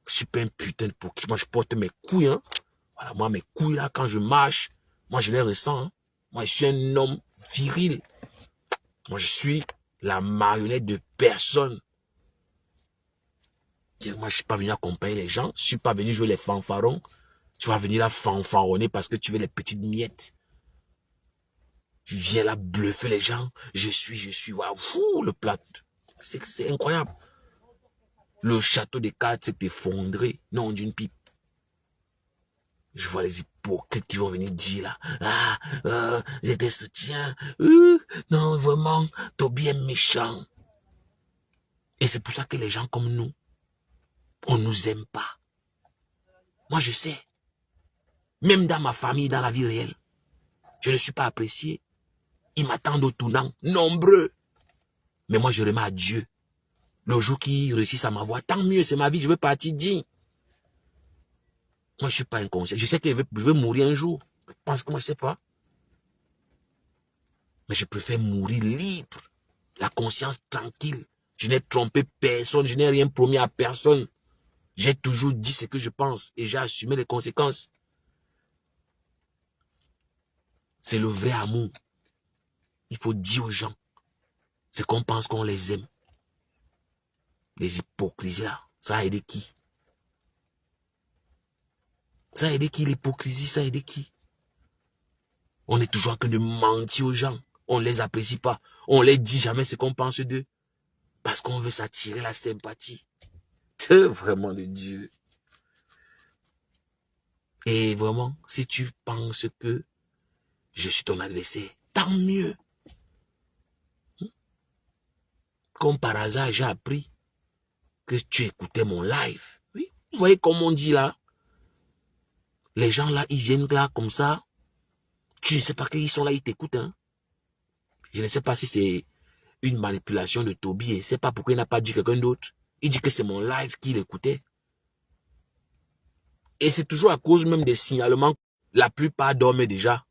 Je suis pas un putain de hypocrite, moi je porte mes couilles, hein. Voilà, moi mes couilles là, quand je marche, moi je les ressens, hein. Moi je suis un homme viril. Moi je suis la marionnette de personne. Moi, je suis pas venu accompagner les gens. Je suis pas venu jouer les fanfarons. Tu vas venir là fanfaronner parce que tu veux les petites miettes. Tu viens là bluffer les gens. Je suis. Waouh, le plat. C'est incroyable. Le château des cartes s'est effondré. Non, d'une pipe. Je vois les hypocrites qui vont venir dire là. Ah, j'ai des soutiens. Non, vraiment, Toby est méchant. Et c'est pour ça que les gens comme nous, on nous aime pas. Moi, je sais. Même dans ma famille, dans la vie réelle, je ne suis pas apprécié. Ils m'attendent au tournant, nombreux. Mais moi, je remets à Dieu. Le jour qu'ils réussissent à m'avoir, tant mieux, c'est ma vie, je veux partir digne. Moi, je ne suis pas inconscient. Je sais que je vais mourir un jour. Je pense que moi, je ne sais pas. Mais je préfère mourir libre. La conscience tranquille. Je n'ai trompé personne, je n'ai rien promis à personne. J'ai toujours dit ce que je pense et j'ai assumé les conséquences. C'est le vrai amour. Il faut dire aux gens ce qu'on pense qu'on les aime. Les hypocrisies là, ça a aidé qui? Ça a aidé qui l'hypocrisie? Ça a aidé qui? On est toujours en train de mentir aux gens. On ne les apprécie pas. On ne les dit jamais ce qu'on pense d'eux. Parce qu'on veut s'attirer la sympathie. Vraiment de Dieu. Et vraiment, si tu penses que je suis ton adversaire, tant mieux. Comme par hasard, j'ai appris que tu écoutais mon live. Oui, vous voyez comme on dit là. Les gens là, ils viennent là comme ça. Tu ne sais pas qu'ils sont là, ils t'écoutent. Hein? Je ne sais pas si c'est une manipulation de Toby. Je ne sais pas pourquoi il n'a pas dit quelqu'un d'autre. Il dit que c'est mon live qu'il écoutait. Et c'est toujours à cause même des signalements. La plupart dorment déjà.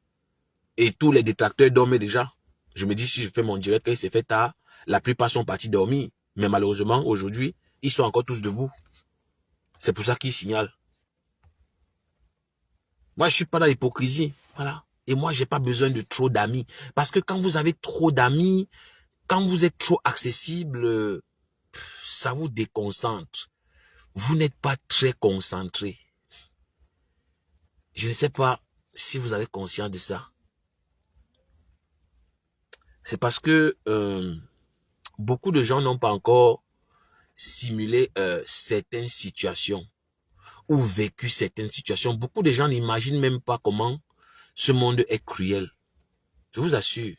Et tous les détracteurs dorment déjà. Je me dis, si je fais mon direct, il s'est fait tard, la plupart sont partis dormir. Mais malheureusement, aujourd'hui, ils sont encore tous debout. C'est pour ça qu'ils signalent. Moi, je suis pas dans l'hypocrisie. Voilà. Et moi, j'ai pas besoin de trop d'amis. Parce que quand vous avez trop d'amis, quand vous êtes trop accessible, ça vous déconcentre. Vous n'êtes pas très concentré. Je ne sais pas si vous avez conscience de ça. C'est parce que beaucoup de gens n'ont pas encore simulé certaines situations ou vécu certaines situations. Beaucoup de gens n'imaginent même pas comment ce monde est cruel. Je vous assure.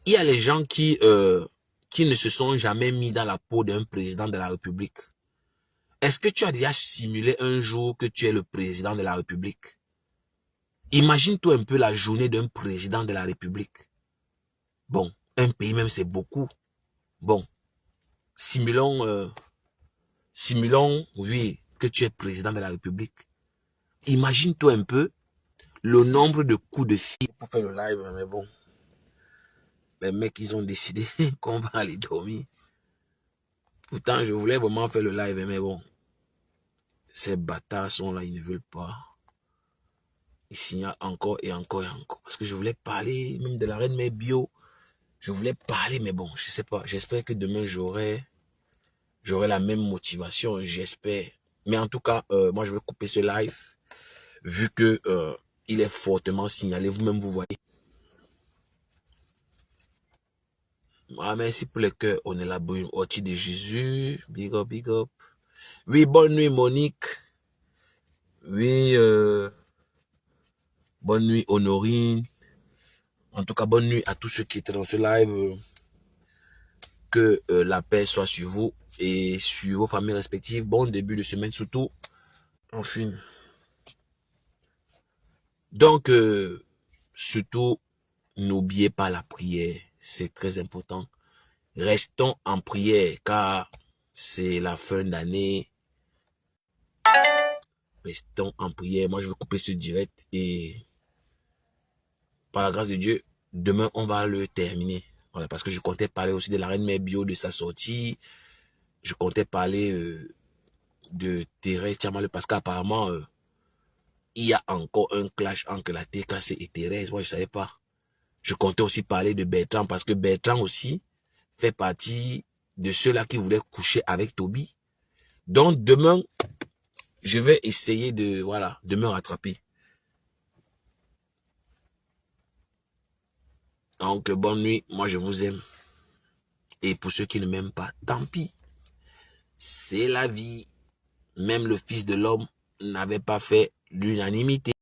Il y a les gens qui ne se sont jamais mis dans la peau d'un président de la République. Est-ce que tu as déjà simulé un jour que tu es le président de la République? Imagine-toi un peu la journée d'un président de la République. Bon, un pays même, c'est beaucoup. Bon, simulons, oui, que tu es président de la République. Imagine-toi un peu le nombre de coups de fil pour faire le live, mais bon. Les mecs, ils ont décidé qu'on va aller dormir. Pourtant, je voulais vraiment faire le live, mais bon. Ces bâtards sont là, ils ne veulent pas. Ils signalent encore et encore et encore. Parce que je voulais parler même de la reine mère bio. Je voulais parler, mais bon, je sais pas. J'espère que demain, j'aurai la même motivation, j'espère. Mais en tout cas, moi, je vais couper ce live. Vu que il est fortement signalé. Vous-même, vous voyez. Ah, merci pour le cœur. On est là, au titre de Jésus. Big up, big up. Oui, bonne nuit, Monique. Oui, bonne nuit, Honorine. En tout cas, bonne nuit à tous ceux qui étaient dans ce live. Que la paix soit sur vous et sur vos familles respectives. Bon début de semaine surtout. En Chine. Donc, surtout, n'oubliez pas la prière. C'est très important. Restons en prière car c'est la fin d'année. Restons en prière. Moi, je vais couper ce direct et par la grâce de Dieu, demain, on va le terminer. Voilà, parce que je comptais parler aussi de la reine mère bio, de sa sortie. Je comptais parler de Thérèse Tchamalu parce qu'apparemment, il y a encore un clash entre la TKC et Thérèse. Moi, je ne savais pas. Je comptais aussi parler de Bertrand parce que Bertrand aussi fait partie de ceux-là qui voulaient coucher avec Toby. Donc, demain, je vais essayer de me rattraper. Donc, bonne nuit. Moi, je vous aime. Et pour ceux qui ne m'aiment pas, tant pis. C'est la vie. Même le Fils de l'homme n'avait pas fait l'unanimité.